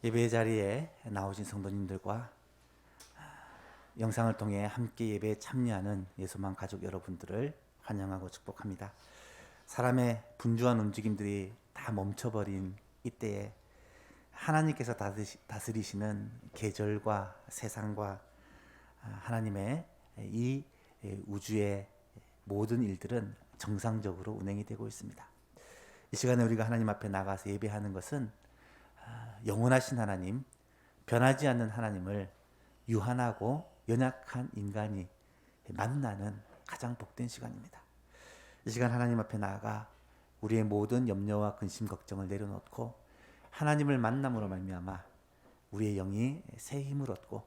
예배 자리에 나오신 성도님들과 영상을 통해 함께 예배에 참여하는 예수만 가족 여러분들을 환영하고 축복합니다. 사람의 분주한 움직임들이 다 멈춰버린 이때에 하나님께서 다스리시는 계절과 세상과 하나님의 이 우주의 모든 일들은 정상적으로 운행이 되고 있습니다. 이 시간에 우리가 하나님 앞에 나가서 예배하는 것은 영원하신 하나님, 변하지 않는 하나님을 유한하고 연약한 인간이 만나는 가장 복된 시간입니다. 이 시간 하나님 앞에 나아가 우리의 모든 염려와 근심 걱정을 내려놓고 하나님을 만남으로 말미암아 우리의 영이 새 힘을 얻고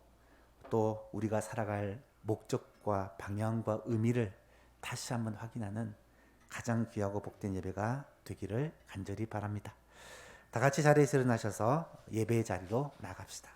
또 우리가 살아갈 목적과 방향과 의미를 다시 한번 확인하는 가장 귀하고 복된 예배가 되기를 간절히 바랍니다. 다 같이 자리에서 일어나셔서 예배의 자리로 나갑시다.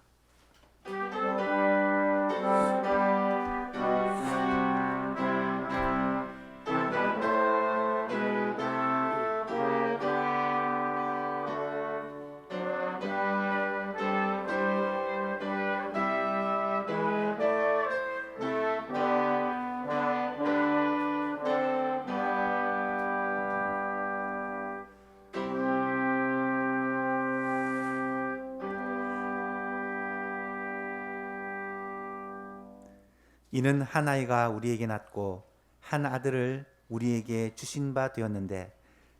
이는 한 아이가 우리에게 낳고 한 아들을 우리에게 주신 바 되었는데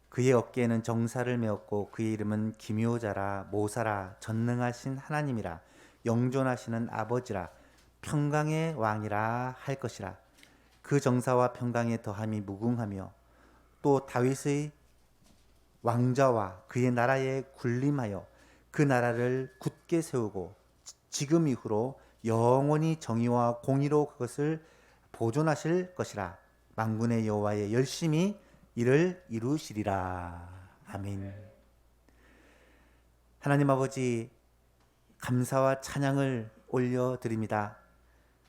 그의 어깨에는 정사를 메었고 그의 이름은 기묘자라 모사라 전능하신 하나님이라 영존하시는 아버지라 평강의 왕이라 할 것이라. 그 정사와 평강의 더함이 무궁하며 또 다윗의 왕자와 그의 나라에 군림하여 그 나라를 굳게 세우고 지금 이후로 영원히 정의와 공의로 그것을 보존하실 것이라. 만군의 여호와의 열심히 이를 이루시리라. 아멘. 하나님 아버지, 감사와 찬양을 올려드립니다.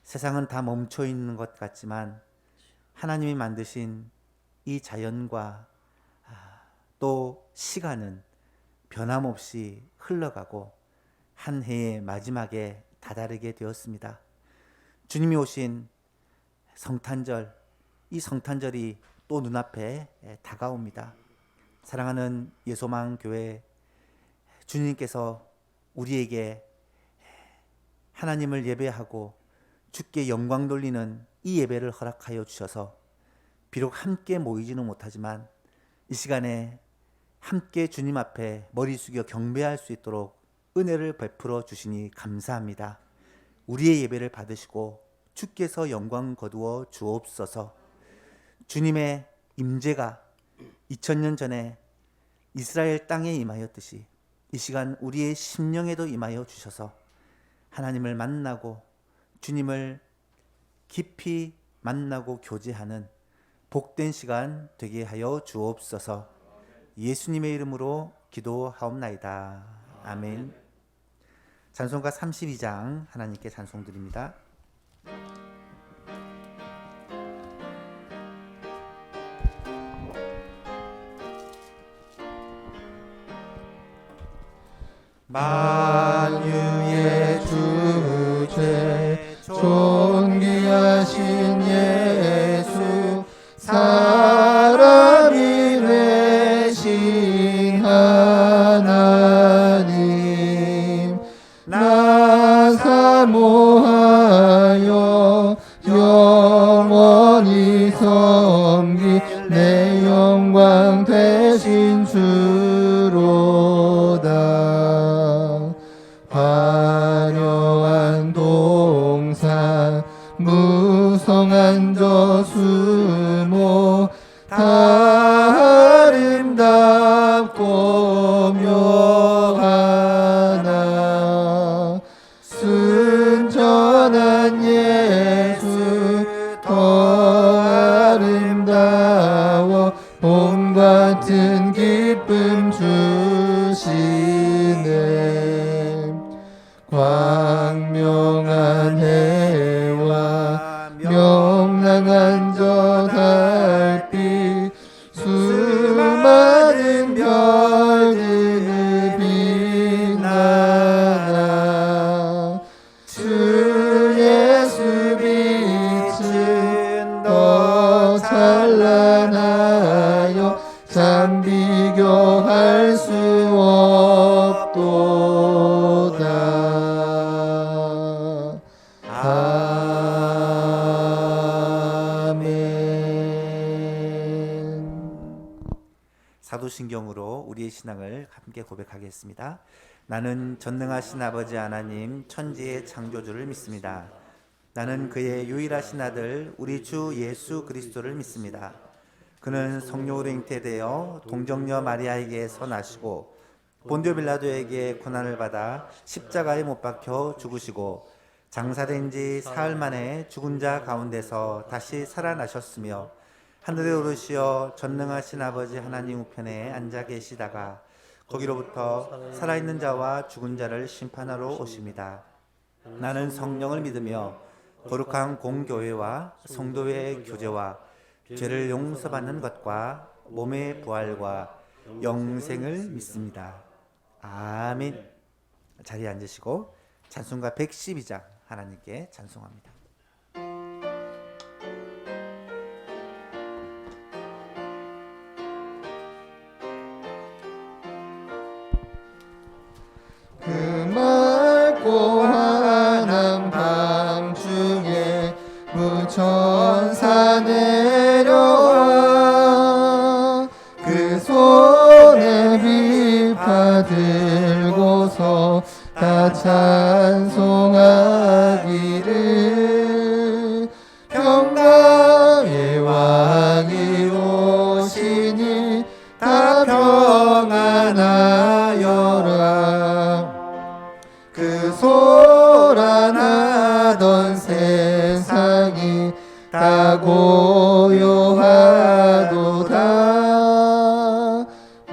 세상은 다 멈춰 있는 것 같지만 하나님이 만드신 이 자연과 또 시간은 변함없이 흘러가고 한 해의 마지막에 다다르게 되었습니다. 주님이 오신 성탄절, 이 성탄절이 또 눈앞에 다가옵니다. 사랑하는 예소망 교회, 주님께서 우리에게 하나님을 예배하고 주께 영광 돌리는 이 예배를 허락하여 주셔서 비록 함께 모이지는 못하지만 이 시간에 함께 주님 앞에 머리 숙여 경배할 수 있도록 은혜를 베풀어 주시니 감사합니다. 우리의 예배를 받으시고 주께서 영광 거두어 주옵소서. 주님의 임재가 2000년 전에 이스라엘 땅에 임하였듯이 이 시간 우리의 심령에도 임하여 주셔서 하나님을 만나고 주님을 깊이 만나고 교제하는 복된 시간 되게 하여 주옵소서. 예수님의 이름으로 기도하옵나이다. 아멘. 찬송가 32장 하나님께 찬송 드립니다. 만유의 주제 존귀하신 예수 사람이 되신 하나님 나 사모하여 영원히 섬길 내 영광 되신 주로다. 화려한 동산 무성한 저수모 다 아름답고 묘하나 순전 사도신경으로 우리의 신앙을 함께 고백하겠습니다. 나는 전능하신 아버지 하나님 천지의 창조주를 믿습니다. 나는 그의 유일하신 아들 우리 주 예수 그리스도를 믿습니다. 그는 성령으로 잉태되어 동정녀 마리아에게서 나시고 본디오 빌라도에게 고난을 받아 십자가에 못 박혀 죽으시고 장사된 지 사흘 만에 죽은 자 가운데서 다시 살아나셨으며 하늘에 오르시어 전능하신 아버지 하나님 우편에 앉아 계시다가 거기로부터 살아있는 자와 죽은 자를 심판하러 오십니다. 나는 성령을 믿으며 거룩한 공교회와 성도의 교제와 죄를 용서받는 것과 몸의 부활과 영생을 믿습니다. 아멘. 자리에 앉으시고 찬송가 112장 하나님께 찬송합니다. 그 맑고 환한 밤중에 무천사 내려와 그 손에 비파 들고서 다 찬송하기를 평강의 왕이 오시니 다 평안하여라. 그 소란하던 세상이 다 고요하도다.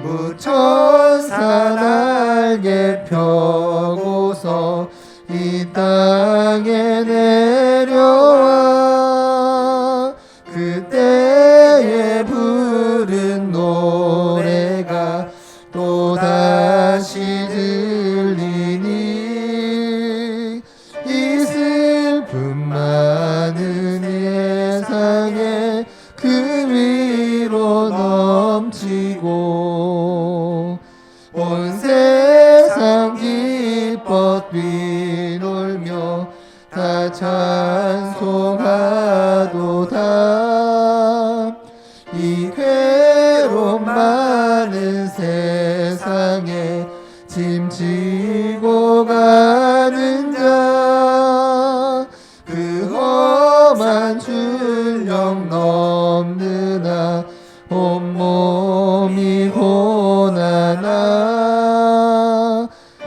무천사 날개 펴고서 이 땅에 내려와 그때에 부른 노래가 또다시 들리니 이 슬픔 많은 예상에 그 위로 넘치고 온 세상 기뻐 뛰놀며 다 찬송하도다. 이 괴로움 많은 세상에 짐지고 가는 자 그 험한 출령 넘느나 온몸이 고난아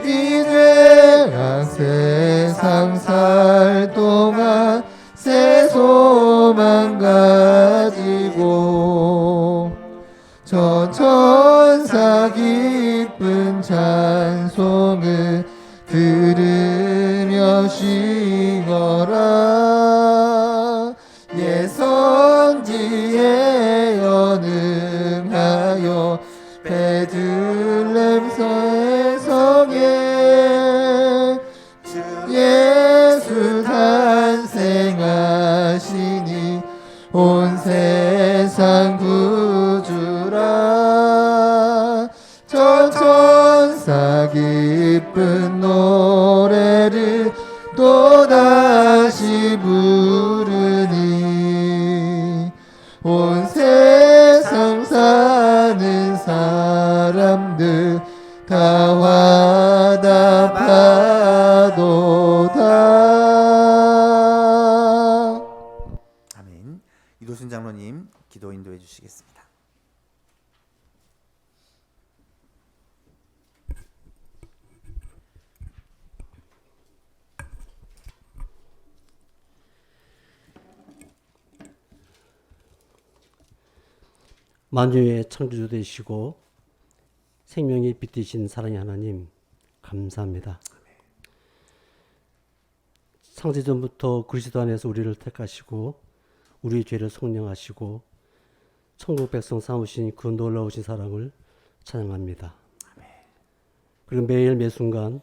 이 죄악 세상 살 동안 새 소망 가지고 저 천사 기쁜 찬송을 들으며 쉬어라. 예선지에 연응하여 베들렘 성에 주 예수 탄생하시니 온 세상 구주라. 저 천사 기쁜 노래를 또다시 부르니 온 세상 사는 사람들 다 화답하도다. 아멘. 이도순 장로님 기도 인도해 주시겠습니다. 만유의 창조주 되시고 생명의 빛 되신 사랑의 하나님 감사합니다. 창세전부터 그리스도 안에서 우리를 택하시고 우리의 죄를 속량하시고 천국 백성 삼으신 그 놀라우신 사랑을 찬양합니다. 그리고 매일 매순간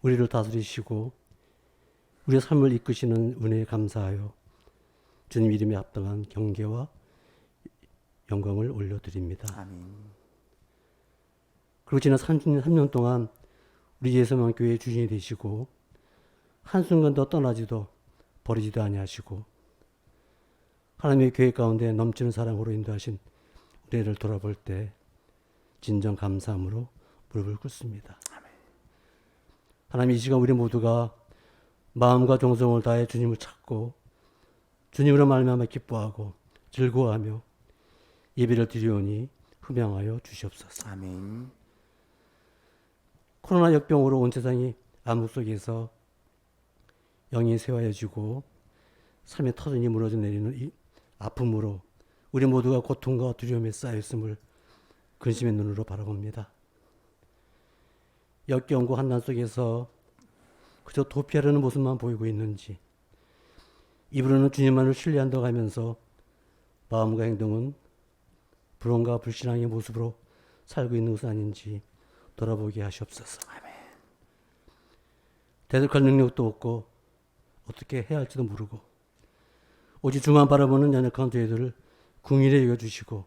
우리를 다스리시고 우리의 삶을 이끄시는 은혜에 감사하여 주님 이름에 합당한 경배와 영광을 올려드립니다. 아멘. 그리고 지난 3년 동안 우리 예수만 교회의 주인이 되시고 한순간도 떠나지도 버리지도 아니하시고 하나님의 교회 가운데 넘치는 사랑으로 인도하신 우리를 돌아볼 때 진정 감사함으로 무릎을 꿇습니다. 하나님, 이 시간 우리 모두가 마음과 정성을 다해 주님을 찾고 주님으로 말미암아 기뻐하고 즐거워하며 예배를 드리오니 흠양하여 주시옵소서. 아멘. 코로나 역병으로 온 세상이 암흑 속에서 영이 쇠하여지고 삶의 터전이 무너져 내리는 이 아픔으로 우리 모두가 고통과 두려움에 쌓여있음을 근심의 눈으로 바라봅니다. 역경과 환난 속에서 그저 도피하려는 모습만 보이고 있는지, 입으로는 주님만을 신뢰한다고 하면서 마음과 행동은 불온과 불신앙의 모습으로 살고 있는 것은 아닌지 돌아보게 하시옵소서. 대적할 능력도 없고 어떻게 해야 할지도 모르고 오직 주만 바라보는 연약한 저희들을 긍휼히 여겨주시고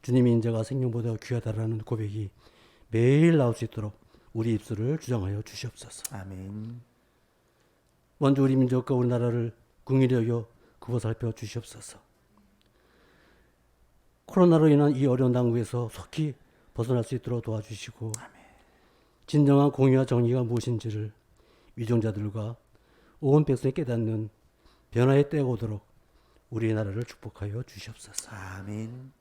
주님의 인자가 생명보다 귀하다라는 고백이 매일 나올 수 있도록 우리 입술을 주장하여 주시옵소서. 아멘. 먼저 우리 민족과 우리나라를 긍휼히 여겨 굽어 살펴 주시옵소서. 코로나로 인한 이 어려운 당국에서 속히 벗어날 수 있도록 도와주시고 진정한 공의와 정의가 무엇인지를 위정자들과 온 백성이 깨닫는 변화의 때가 오도록 우리나라를 축복하여 주시옵소서. 아멘.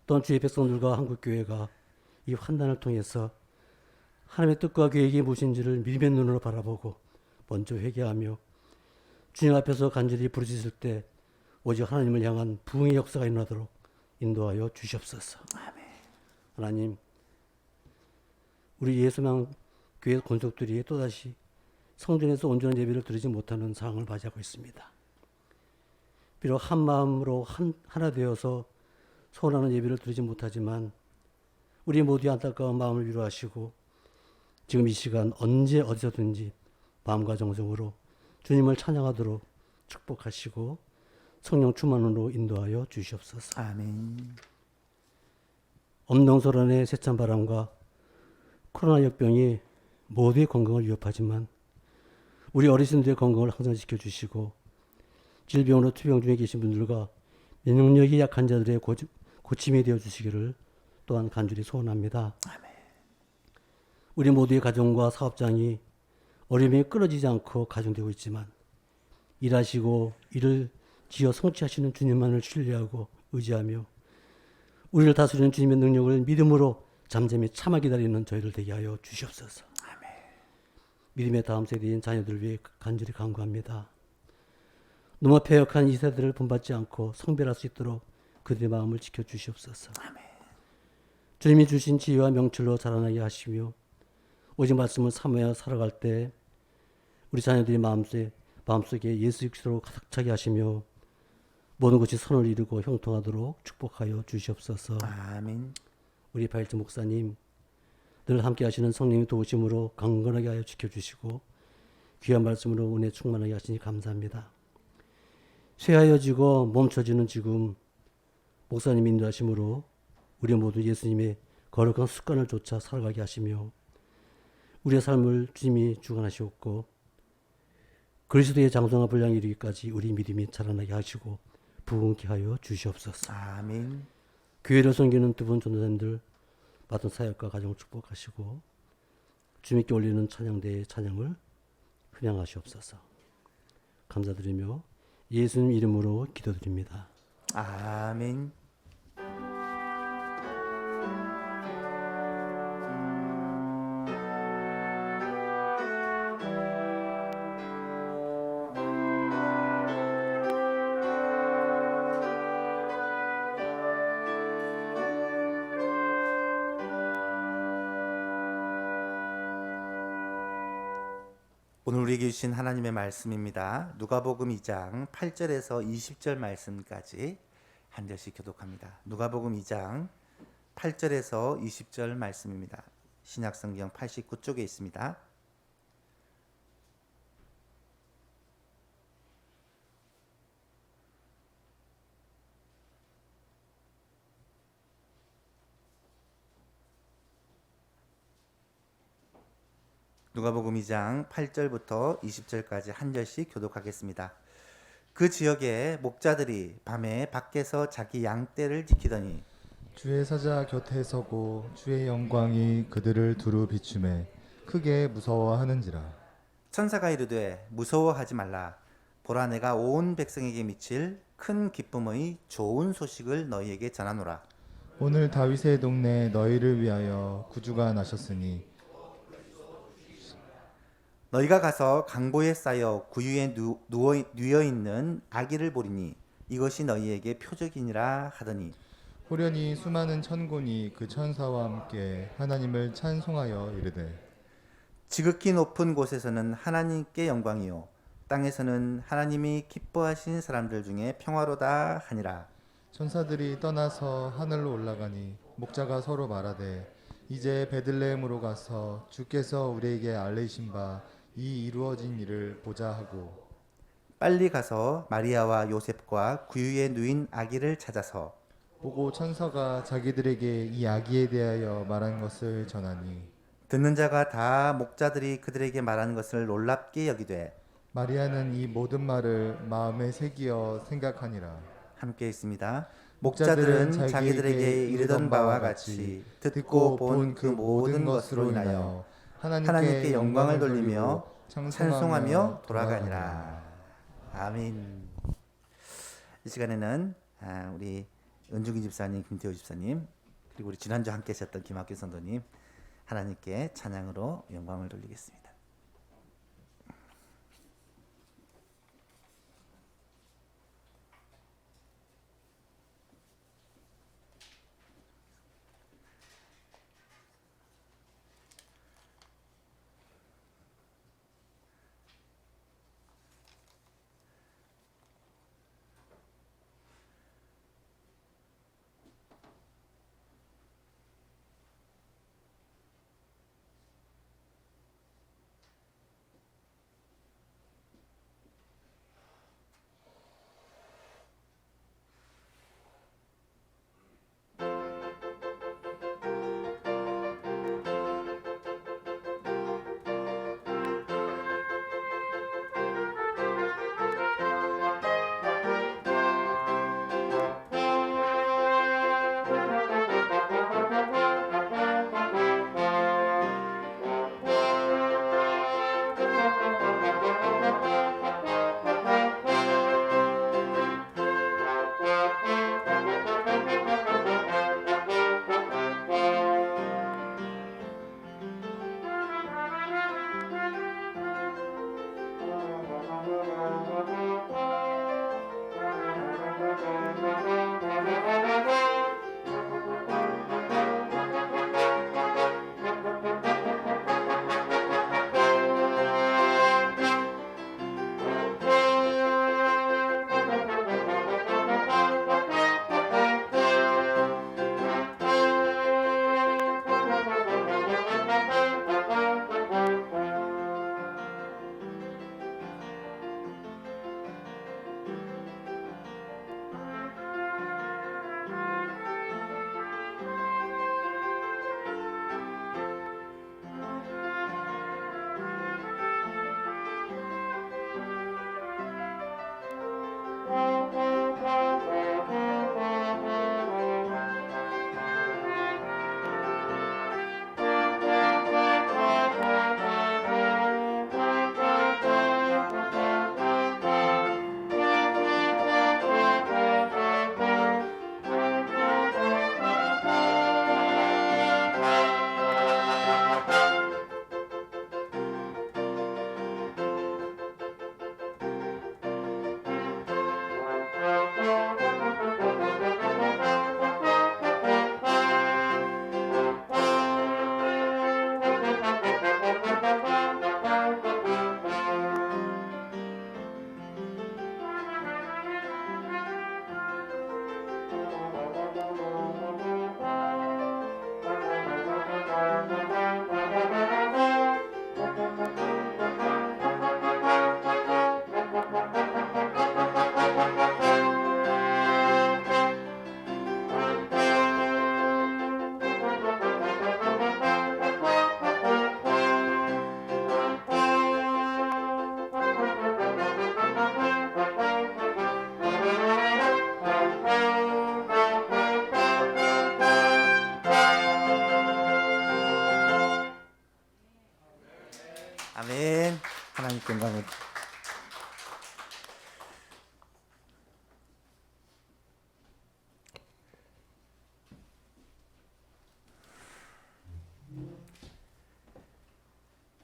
또한 주의 백성들과 한국교회가 이 환난을 통해서 하나님의 뜻과 계획이 무엇인지를 믿음의 눈으로 바라보고 먼저 회개하며 주님 앞에서 간절히 부르짖을 때 오직 하나님을 향한 부흥의 역사가 일어나도록 인도하여 주시옵소서. 아멘. 하나님, 우리 예수만 교회 권속들이 또다시 성전에서 온전한 예배를 드리지 못하는 상황을 맞이하고 있습니다. 비록 한 마음으로 하나 되어서 소원하는 예배를 드리지 못하지만 우리 모두의 안타까운 마음을 위로하시고 지금 이 시간 언제 어디서든지 마음과 정성으로 주님을 찬양하도록 축복하시고 성령 충만으로 인도하여 주시옵소서. 아멘. 엄동설원의 세찬 바람과 코로나 역병이 모두의 건강을 위협하지만 우리 어르신들의 건강을 항상 지켜주시고 질병으로 투병 중에 계신 분들과 면역력이 약한 자들의 고침이 되어주시기를 또한 간절히 소원합니다. 아멘. 우리 모두의 가정과 사업장이 어려움에 끊어지지 않고 가중되고 있지만 일하시고 일을 지어 성취하시는 주님만을 신뢰하고 의지하며 우리를 다스리는 주님의 능력을 믿음으로 잠잠히 참아 기다리는 저희를 되게 하여 주시옵소서. 아멘. 믿음의 다음 세대인 자녀들 위해 간절히 간구합니다. 너무 패역한 이 세대를 본받지 않고 성별할 수 있도록 그들의 마음을 지켜주시옵소서. 아멘. 주님이 주신 지혜와 명철로 자라나게 하시며 오직 말씀을 사모하여 살아갈 때 우리 자녀들의 마음속에 예수 그리스도로 가득 차게 하시며 모든 것이 선을 이루고 형통하도록 축복하여 주시옵소서. 아멘. 우리 바일주 목사님 늘 함께 하시는 성령의 도우심으로 강건하게 하여 지켜주시고 귀한 말씀으로 은혜 충만하게 하시니 감사합니다. 쇠하여지고 멈춰지는 지금 목사님 인도하심으로 우리 모두 예수님의 거룩한 습관을 쫓아 살아가게 하시며 우리의 삶을 주님이 주관하시옵고 그리스도의 장성한 분량이 이르기까지 우리 믿음이 자라나게 하시고 부흥케 하여 주시옵소서. 아멘. 교회를 섬기는 두 분 전도사님들 받은 사역과 가정을 축복하시고 주님께 올리는 찬양대의 찬양을 흠양하시옵소서. 감사드리며 예수님 이름으로 기도드립니다. 아멘. 오늘 우리에게 주신 하나님의 말씀입니다. 누가복음 2장 8절에서 20절 말씀까지 한 절씩 교독합니다. 누가복음 2장 8절에서 20절 말씀입니다. 신약성경 89쪽에 있습니다. 누가복음 2장 8절부터 20절까지 한 절씩 교독하겠습니다. 그 지역에 목자들이 밤에 밖에서 자기 양떼를 지키더니 주의 사자 곁에 서고 주의 영광이 그들을 두루 비추매 크게 무서워하는지라. 천사가 이르되 무서워하지 말라. 보라, 내가 온 백성에게 미칠 큰 기쁨의 좋은 소식을 너희에게 전하노라. 오늘 다윗의 동네 너희를 위하여 구주가 나셨으니 너희가 가서 강보에 쌓여 구유에 누워 있는 아기를 보리니 이것이 너희에게 표적이니라 하더니 호련히 수많은 천군이 그 천사와 함께 하나님을 찬송하여 이르되 지극히 높은 곳에서는 하나님께 영광이요 땅에서는 하나님이 기뻐하신 사람들 중에 평화로다 하니라. 천사들이 떠나서 하늘로 올라가니 목자가 서로 말하되 이제 베들레헴으로 가서 주께서 우리에게 알리신 바 이 이루어진 일을 보자 하고 빨리 가서 마리아와 요셉과 구유에 누인 아기를 찾아서 보고 천사가 자기들에게 이 아기에 대하여 말한 것을 전하니 듣는 자가 다 목자들이 그들에게 말하는 것을 놀랍게 여기되 마리아는 이 모든 말을 마음에 새기어 생각하니라. 함께 있습니다. 목자들은 자기들에게 이르던 바와 같이 듣고 본 그 모든 것으로 인하여 하나님께 영광을 돌리며 찬송하며 돌아가니라. 아멘. 이 시간에는 우리 은중기 집사님, 김태호 집사님, 그리고 우리 지난주 함께 하셨던 김학규 선도님 하나님께 찬양으로 영광을 돌리겠습니다. 아멘. 하나님 영광을.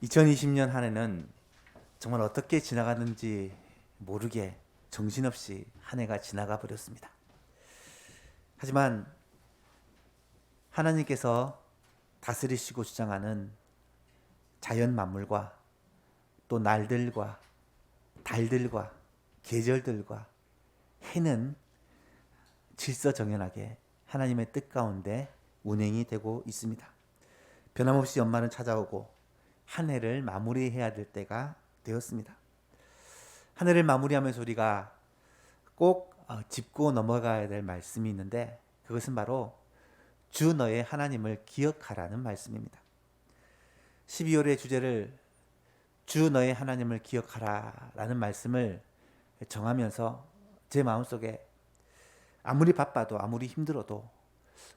(2020년) 한 해는 정말 어떻게 지나갔는지 모르게 정신없이 한 해가 지나가 버렸습니다. 하지만 하나님께서 다스리시고 주장하는 자연 만물과 또 날들과 달들과 계절들과 해는 질서정연하게 하나님의 뜻 가운데 운행이 되고 있습니다. 변함없이 연말은 찾아오고 한 해를 마무리해야 될 때가 되었습니다. 한 해를 마무리하면서 우리가 꼭 짚고 넘어가야 될 말씀이 있는데, 그것은 바로 주 너의 하나님을 기억하라는 말씀입니다. 12월의 주제를 주 너의 하나님을 기억하라 라는 말씀을 정하면서 제 마음속에 아무리 바빠도 아무리 힘들어도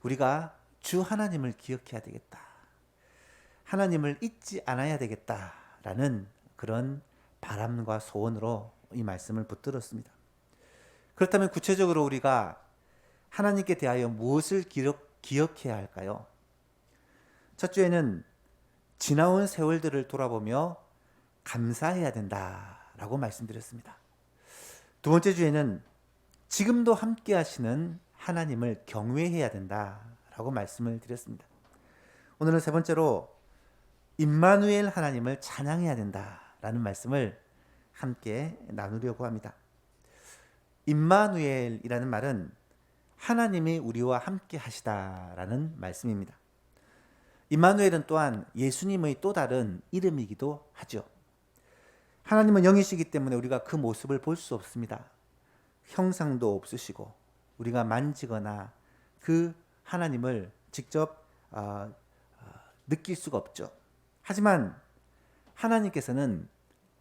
우리가 주 하나님을 기억해야 되겠다, 하나님을 잊지 않아야 되겠다라는 그런 바람과 소원으로 이 말씀을 붙들었습니다. 그렇다면 구체적으로 우리가 하나님께 대하여 무엇을 기억해야 할까요? 첫 주에는 지나온 세월들을 돌아보며 감사해야 된다라고 말씀드렸습니다. 두 번째 주에는 지금도 함께 하시는 하나님을 경외해야 된다라고 말씀을 드렸습니다. 오늘은 세 번째로 임마누엘 하나님을 찬양해야 된다라는 말씀을 함께 나누려고 합니다. 임마누엘이라는 말은 하나님이 우리와 함께 하시다라는 말씀입니다. 임마누엘은 또한 예수님의 또 다른 이름이기도 하죠. 하나님은 영이시기 때문에 우리가 그 모습을 볼 수 없습니다. 형상도 없으시고 우리가 만지거나 그 하나님을 직접 느낄 수가 없죠. 하지만 하나님께서는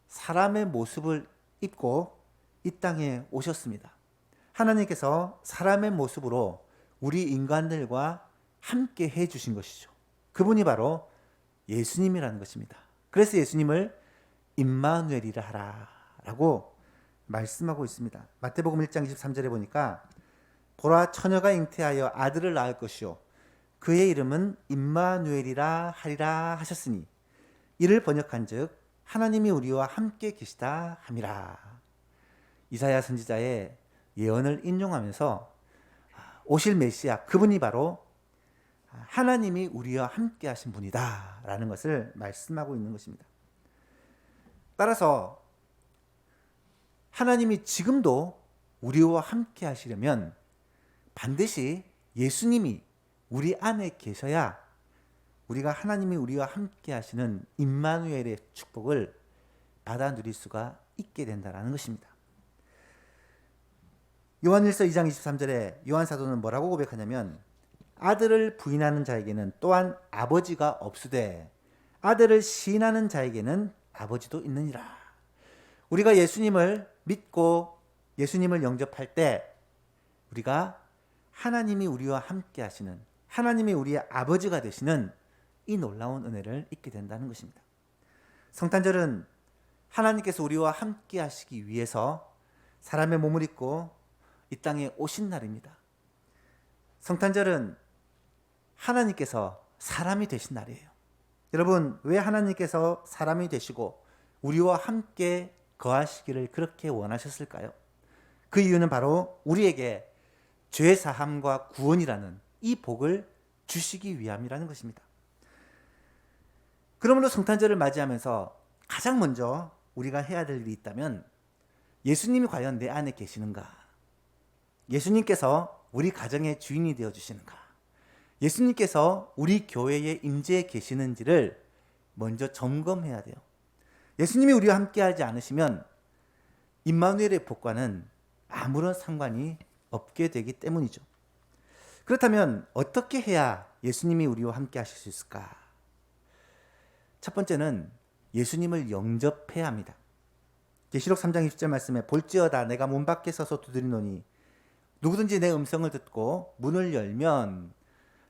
사람의 모습을 입고 이 땅에 오셨습니다. 하나님께서 사람의 모습으로 우리 인간들과 함께 해 주신 것이죠. 그분이 바로 예수님이라는 것입니다. 그래서 예수님을 임마누엘이라 하라라고 말씀하고 있습니다. 마태복음 1장 23절에 보니까 보라, 처녀가 잉태하여 아들을 낳을 것이요 그의 이름은 임마누엘이라 하리라 하셨으니 이를 번역한즉 하나님이 우리와 함께 계시다 함이라. 이사야 선지자의 예언을 인용하면서 오실 메시아, 그분이 바로 하나님이 우리와 함께 하신 분이다 라는 것을 말씀하고 있는 것입니다. 따라서 하나님이 지금도 우리와 함께 하시려면 반드시 예수님이 우리 안에 계셔야 우리가 하나님이 우리와 함께 하시는 임마누엘의 축복을 받아 누릴 수가 있게 된다는 것입니다. 요한일서 2장 23절에 요한 사도는 뭐라고 고백하냐면, 아들을 부인하는 자에게는 또한 아버지가 없으되 아들을 시인하는 자에게는 아버지도 있느니라. 우리가 예수님을 믿고 예수님을 영접할 때 우리가 하나님이 우리와 함께 하시는, 하나님이 우리의 아버지가 되시는 이 놀라운 은혜를 잊게 된다는 것입니다. 성탄절은 하나님께서 우리와 함께 하시기 위해서 사람의 몸을 입고 이 땅에 오신 날입니다. 성탄절은 하나님께서 사람이 되신 날이에요. 여러분, 왜 하나님께서 사람이 되시고 우리와 함께 거하시기를 그렇게 원하셨을까요? 그 이유는 바로 우리에게 죄 사함과 구원이라는 이 복을 주시기 위함이라는 것입니다. 그러므로 성탄절을 맞이하면서 가장 먼저 우리가 해야 될 일이 있다면, 예수님이 과연 내 안에 계시는가? 예수님께서 우리 가정의 주인이 되어 주시는가? 예수님께서 우리 교회에 임재해 계시는지를 먼저 점검해야 돼요. 예수님이 우리와 함께 하지 않으시면 임마누엘의 복과는 아무런 상관이 없게 되기 때문이죠. 그렇다면 어떻게 해야 예수님이 우리와 함께 하실 수 있을까? 첫 번째는 예수님을 영접해야 합니다. 계시록 3장 20절 말씀에 볼지어다 내가 문 밖에 서서 두드리노니 누구든지 내 음성을 듣고 문을 열면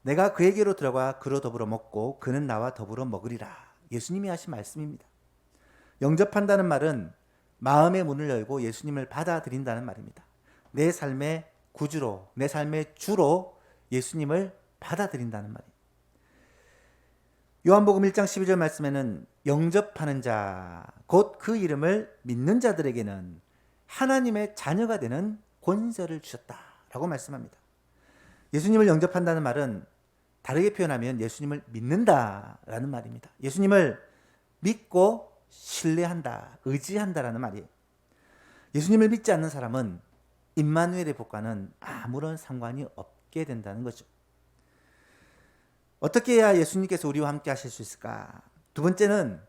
내가 그에게로 들어가 그로 더불어 먹고 그는 나와 더불어 먹으리라. 예수님이 하신 말씀입니다. 영접한다는 말은 마음의 문을 열고 예수님을 받아들인다는 말입니다. 내 삶의 구주로, 내 삶의 주로 예수님을 받아들인다는 말이에요. 요한복음 1장 12절 말씀에는 영접하는 자, 곧 그 이름을 믿는 자들에게는 하나님의 자녀가 되는 권세를 주셨다라고 말씀합니다. 예수님을 영접한다는 말은 다르게 표현하면 예수님을 믿는다라는 말입니다. 예수님을 믿고 신뢰한다, 의지한다라는 말이에요. 예수님을 믿지 않는 사람은 임마누엘의 복과는 아무런 상관이 없게 된다는 거죠. 어떻게 해야 예수님께서 우리와 함께 하실 수 있을까? 두 번째는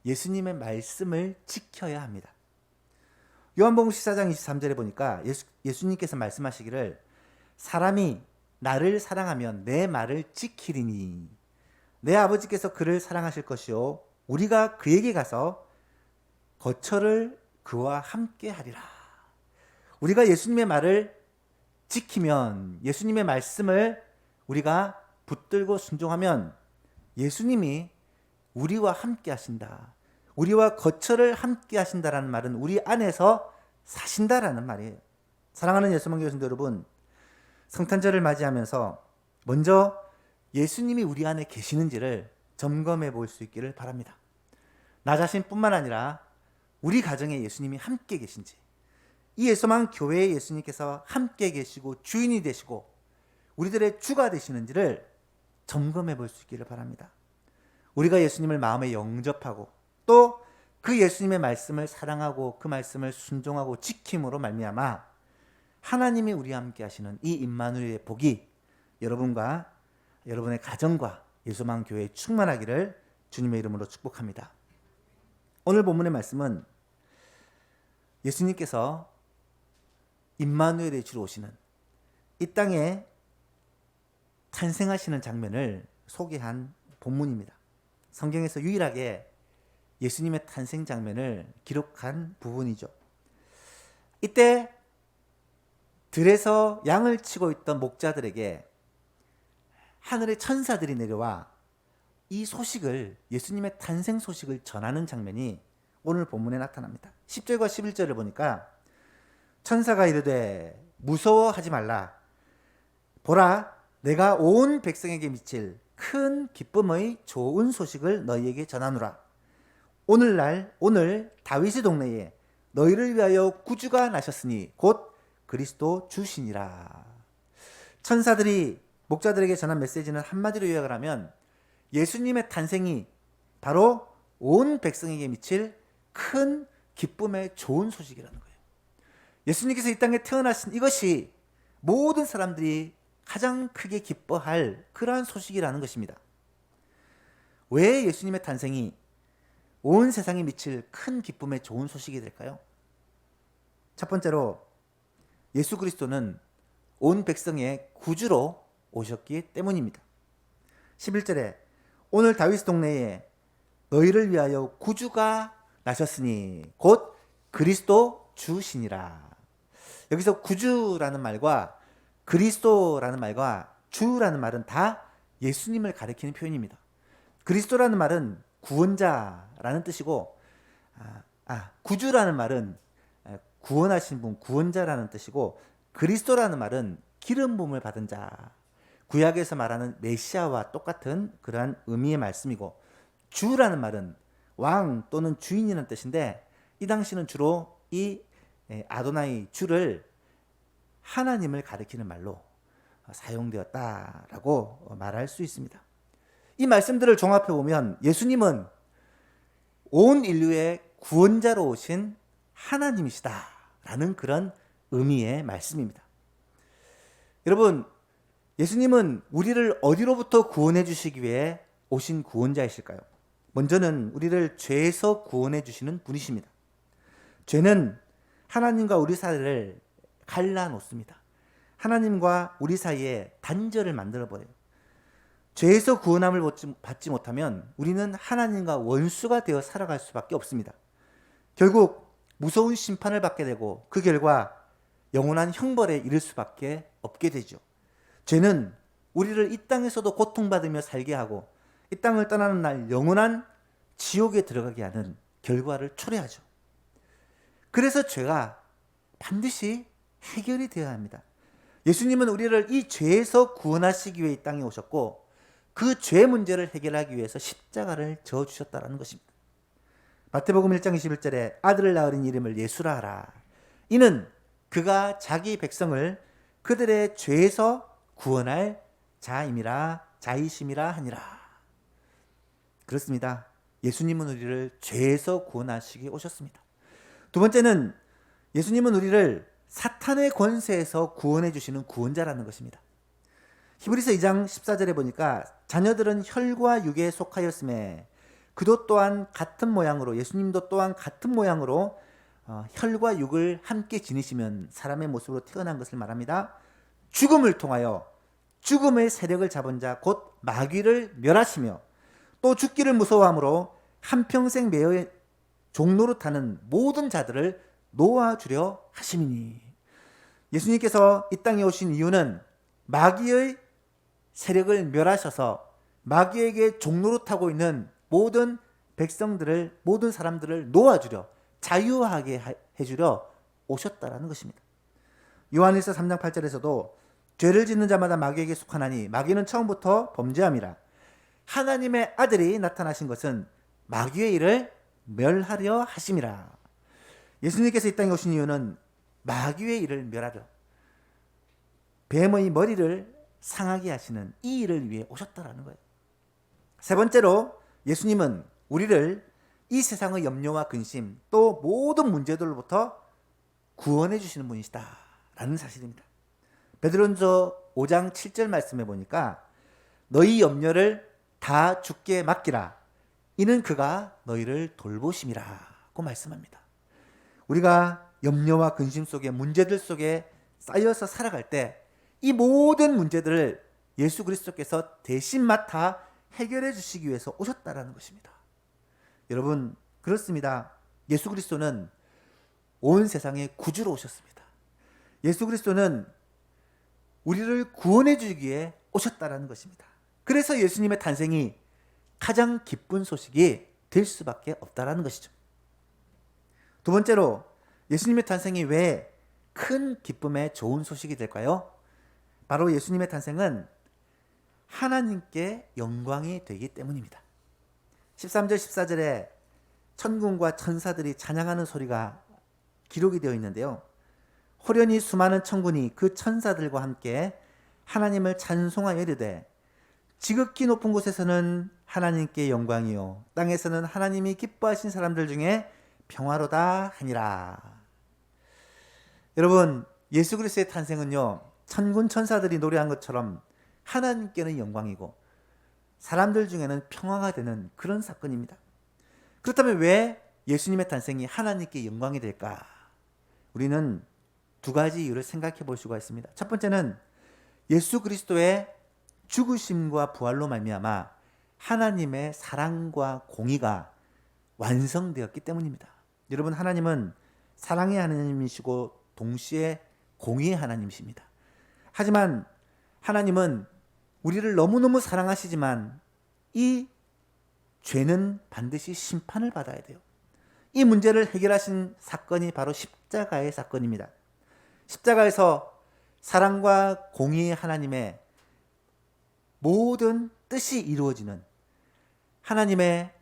예수님의 말씀을 지켜야 합니다. 요한복음 14장 23절에 보니까 예수님께서 말씀하시기를 사람이 나를 사랑하면 내 말을 지키리니 내 아버지께서 그를 사랑하실 것이요 우리가 그에게 가서 거처를 그와 함께 하리라. 우리가 예수님의 말을 지키면, 예수님의 말씀을 우리가 붙들고 순종하면 예수님이 우리와 함께 하신다. 우리와 거처를 함께 하신다라는 말은 우리 안에서 사신다라는 말이에요. 사랑하는 예수망교 교신도 여러분, 성탄절을 맞이하면서 먼저 예수님이 우리 안에 계시는지를 점검해 볼 수 있기를 바랍니다. 나 자신뿐만 아니라 우리 가정에 예수님이 함께 계신지, 이 예수만 교회에 예수님께서 함께 계시고 주인이 되시고 우리들의 주가 되시는지를 점검해 볼 수 있기를 바랍니다. 우리가 예수님을 마음에 영접하고 또 그 예수님의 말씀을 사랑하고 그 말씀을 순종하고 지킴으로 말미암아 하나님이 우리와 함께 하시는 이 임마누엘의 복이 여러분과 여러분의 가정과 예수만 교회에 충만하기를 주님의 이름으로 축복합니다. 오늘 본문의 말씀은 예수님께서 임마누엘의 주로 오시는 이 땅에 탄생하시는 장면을 소개한 본문입니다. 성경에서 유일하게 예수님의 탄생 장면을 기록한 부분이죠. 이때 들에서 양을 치고 있던 목자들에게 하늘의 천사들이 내려와 이 소식을, 예수님의 탄생 소식을 전하는 장면이 오늘 본문에 나타납니다. 10절과 11절을 보니까 천사가 이르되 무서워하지 말라. 보라, 내가 온 백성에게 미칠 큰 기쁨의 좋은 소식을 너희에게 전하노라. 오늘 다윗의 동네에 너희를 위하여 구주가 나셨으니 곧 그리스도 주시니라. 천사들이 목자들에게 전한 메시지는 한마디로 요약을 하면 예수님의 탄생이 바로 온 백성에게 미칠 큰 기쁨의 좋은 소식이라는 거예요. 예수님께서 이 땅에 태어나신 이것이 모든 사람들이 가장 크게 기뻐할 그러한 소식이라는 것입니다. 왜 예수님의 탄생이 온 세상에 미칠 큰 기쁨의 좋은 소식이 될까요? 첫 번째로 예수 그리스도는 온 백성의 구주로 오셨기 때문입니다. 11절에 오늘 다윗 동네에 너희를 위하여 구주가 나셨으니 곧 그리스도 주시니라. 여기서 구주라는 말과 그리스도라는 말과 주라는 말은 다 예수님을 가리키는 표현입니다. 그리스도라는 말은 구원자라는 뜻이고 구주라는 말은 구원하신 분, 구원자라는 뜻이고 그리스도라는 말은 기름 부음을 받은 자, 구약에서 말하는 메시아와 똑같은 그러한 의미의 말씀이고 주라는 말은 왕 또는 주인이라는 뜻인데 이 당시는 주로 이 아도나이 주를 하나님을 가리키는 말로 사용되었다라고 말할 수 있습니다. 이 말씀들을 종합해 보면 예수님은 온 인류의 구원자로 오신 하나님이시다라는 그런 의미의 말씀입니다. 여러분, 예수님은 우리를 어디로부터 구원해 주시기 위해 오신 구원자이실까요? 먼저는 우리를 죄에서 구원해 주시는 분이십니다. 죄는 하나님과 우리 사이를 갈라놓습니다. 하나님과 우리 사이에 단절을 만들어버려요. 죄에서 구원함을 받지 못하면 우리는 하나님과 원수가 되어 살아갈 수밖에 없습니다. 결국 무서운 심판을 받게 되고 그 결과 영원한 형벌에 이를 수밖에 없게 되죠. 죄는 우리를 이 땅에서도 고통받으며 살게 하고 이 땅을 떠나는 날 영원한 지옥에 들어가게 하는 결과를 초래하죠. 그래서 죄가 반드시 해결이 되어야 합니다. 예수님은 우리를 이 죄에서 구원하시기 위해 이 땅에 오셨고 그 죄 문제를 해결하기 위해서 십자가를 져 주셨다는 것입니다. 마태복음 1장 21절에 아들을 낳으린 이름을 예수라 하라. 이는 그가 자기 백성을 그들의 죄에서 구원할 자이심이라 하니라. 그렇습니다. 예수님은 우리를 죄에서 구원하시기 오셨습니다. 두 번째는 예수님은 우리를 사탄의 권세에서 구원해 주시는 구원자라는 것입니다. 히브리서 2장 14절에 보니까 자녀들은 혈과 육에 속하였음에 그도 또한 같은 모양으로 예수님도 또한 같은 모양으로 혈과 육을 함께 지니시면 사람의 모습으로 태어난 것을 말합니다. 죽음을 통하여 죽음의 세력을 잡은 자 곧 마귀를 멸하시며 또 죽기를 무서워함으로 한평생 매어 종노릇하는 모든 자들을 놓아주려 하심이니. 예수님께서 이 땅에 오신 이유는 마귀의 세력을 멸하셔서 마귀에게 종노릇하고 있는 모든 백성들을, 모든 사람들을 놓아주려, 자유하게 해주려 오셨다라는 것입니다. 요한일서 3장 8절에서도 죄를 짓는 자마다 마귀에게 속하나니 마귀는 처음부터 범죄함이라. 하나님의 아들이 나타나신 것은 마귀의 일을 멸하려 하심이라. 예수님께서 이 땅에 오신 이유는 마귀의 일을 멸하려, 뱀의 머리를 상하게 하시는 이 일을 위해 오셨다라는 거예요. 세 번째로 예수님은 우리를 이 세상의 염려와 근심 또 모든 문제들로부터 구원해 주시는 분이시다라는 사실입니다. 베드로전서 5장 7절 말씀에 보니까 너희 염려를 다 주께 맡기라. 이는 그가 너희를 돌보심이라고 말씀합니다. 우리가 염려와 근심 속에 문제들 속에 쌓여서 살아갈 때 이 모든 문제들을 예수 그리스도께서 대신 맡아 해결해 주시기 위해서 오셨다라는 것입니다. 여러분, 그렇습니다. 예수 그리스도는 온 세상에 구주로 오셨습니다. 예수 그리스도는 우리를 구원해 주기 위해 오셨다라는 것입니다. 그래서 예수님의 탄생이 가장 기쁜 소식이 될 수밖에 없다라는 것이죠. 두 번째로 예수님의 탄생이 왜 큰 기쁨의 좋은 소식이 될까요? 바로 예수님의 탄생은 하나님께 영광이 되기 때문입니다. 13절 14절에 천군과 천사들이 찬양하는 소리가 기록이 되어 있는데요. 호련히 수많은 천군이 그 천사들과 함께 하나님을 찬송하여 이르되 지극히 높은 곳에서는 하나님께 영광이요 땅에서는 하나님이 기뻐하신 사람들 중에 평화로다 하니라. 여러분, 예수 그리스도의 탄생은요, 천군 천사들이 노래한 것처럼 하나님께는 영광이고 사람들 중에는 평화가 되는 그런 사건입니다. 그렇다면 왜 예수님의 탄생이 하나님께 영광이 될까? 우리는 두 가지 이유를 생각해 볼 수가 있습니다. 첫 번째는 예수 그리스도의 죽으심과 부활로 말미암아 하나님의 사랑과 공의가 완성되었기 때문입니다. 여러분, 하나님은 사랑의 하나님이시고 동시에 공의의 하나님이십니다. 하지만 하나님은 우리를 너무너무 사랑하시지만 이 죄는 반드시 심판을 받아야 돼요. 이 문제를 해결하신 사건이 바로 십자가의 사건입니다. 십자가에서 사랑과 공의의 하나님의 모든 뜻이 이루어지는, 하나님의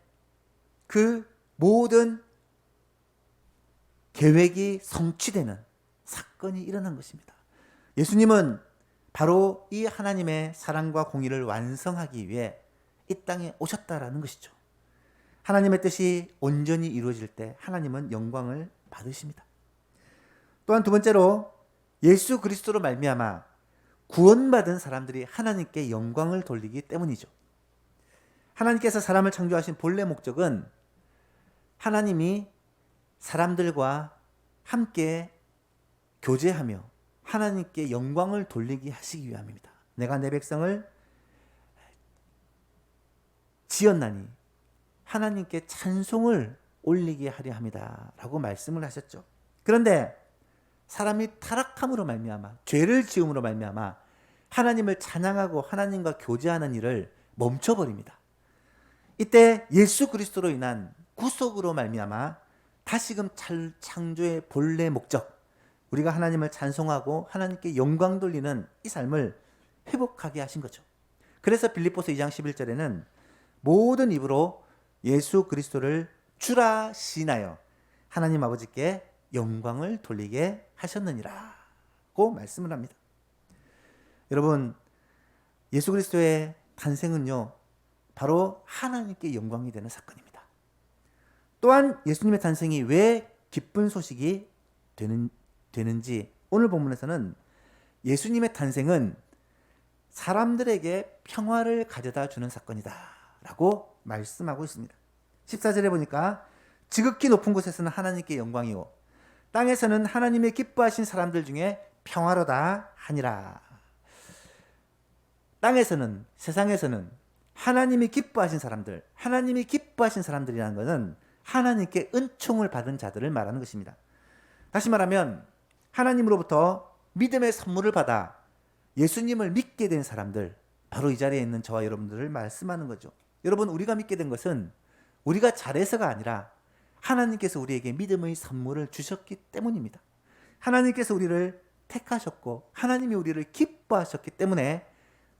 그 모든 계획이 성취되는 사건이 일어난 것입니다. 예수님은 바로 이 하나님의 사랑과 공의를 완성하기 위해 이 땅에 오셨다라는 것이죠. 하나님의 뜻이 온전히 이루어질 때 하나님은 영광을 받으십니다. 또한 두 번째로 예수 그리스도로 말미암아 구원받은 사람들이 하나님께 영광을 돌리기 때문이죠. 하나님께서 사람을 창조하신 본래 목적은 하나님이 사람들과 함께 교제하며 하나님께 영광을 돌리게 하시기 위함입니다. 내가 내 백성을 지었나니 하나님께 찬송을 올리게 하려 함이다 라고 말씀을 하셨죠. 그런데 사람이 타락함으로 말미암아, 죄를 지음으로 말미암아 하나님을 찬양하고 하나님과 교제하는 일을 멈춰버립니다. 이때 예수 그리스도로 인한 구속으로 말미암아 다시금 창조의 본래 목적, 우리가 하나님을 찬송하고 하나님께 영광 돌리는 이 삶을 회복하게 하신 거죠. 그래서 빌립보서 2장 11절에는 모든 입으로 예수 그리스도를 주라 시인하여 하나님 아버지께 영광을 돌리게 하셨느니라고 말씀을 합니다. 여러분, 예수 그리스도의 탄생은요, 바로 하나님께 영광이 되는 사건입니다. 또한 예수님의 탄생이 왜 기쁜 소식이 되는지 오늘 본문에서는 예수님의 탄생은 사람들에게 평화를 가져다 주는 사건이다 라고 말씀하고 있습니다. 14절에 보니까 지극히 높은 곳에서는 하나님께 영광이요 땅에서는 하나님의 기뻐하신 사람들 중에 평화로다 하니라. 땅에서는, 세상에서는 하나님이 기뻐하신 사람들, 하나님이 기뻐하신 사람들이라는 것은 하나님께 은총을 받은 자들을 말하는 것입니다. 다시 말하면 하나님으로부터 믿음의 선물을 받아 예수님을 믿게 된 사람들, 바로 이 자리에 있는 저와 여러분들을 말씀하는 거죠. 여러분, 우리가 믿게 된 것은 우리가 잘해서가 아니라 하나님께서 우리에게 믿음의 선물을 주셨기 때문입니다. 하나님께서 우리를 택하셨고 하나님이 우리를 기뻐하셨기 때문에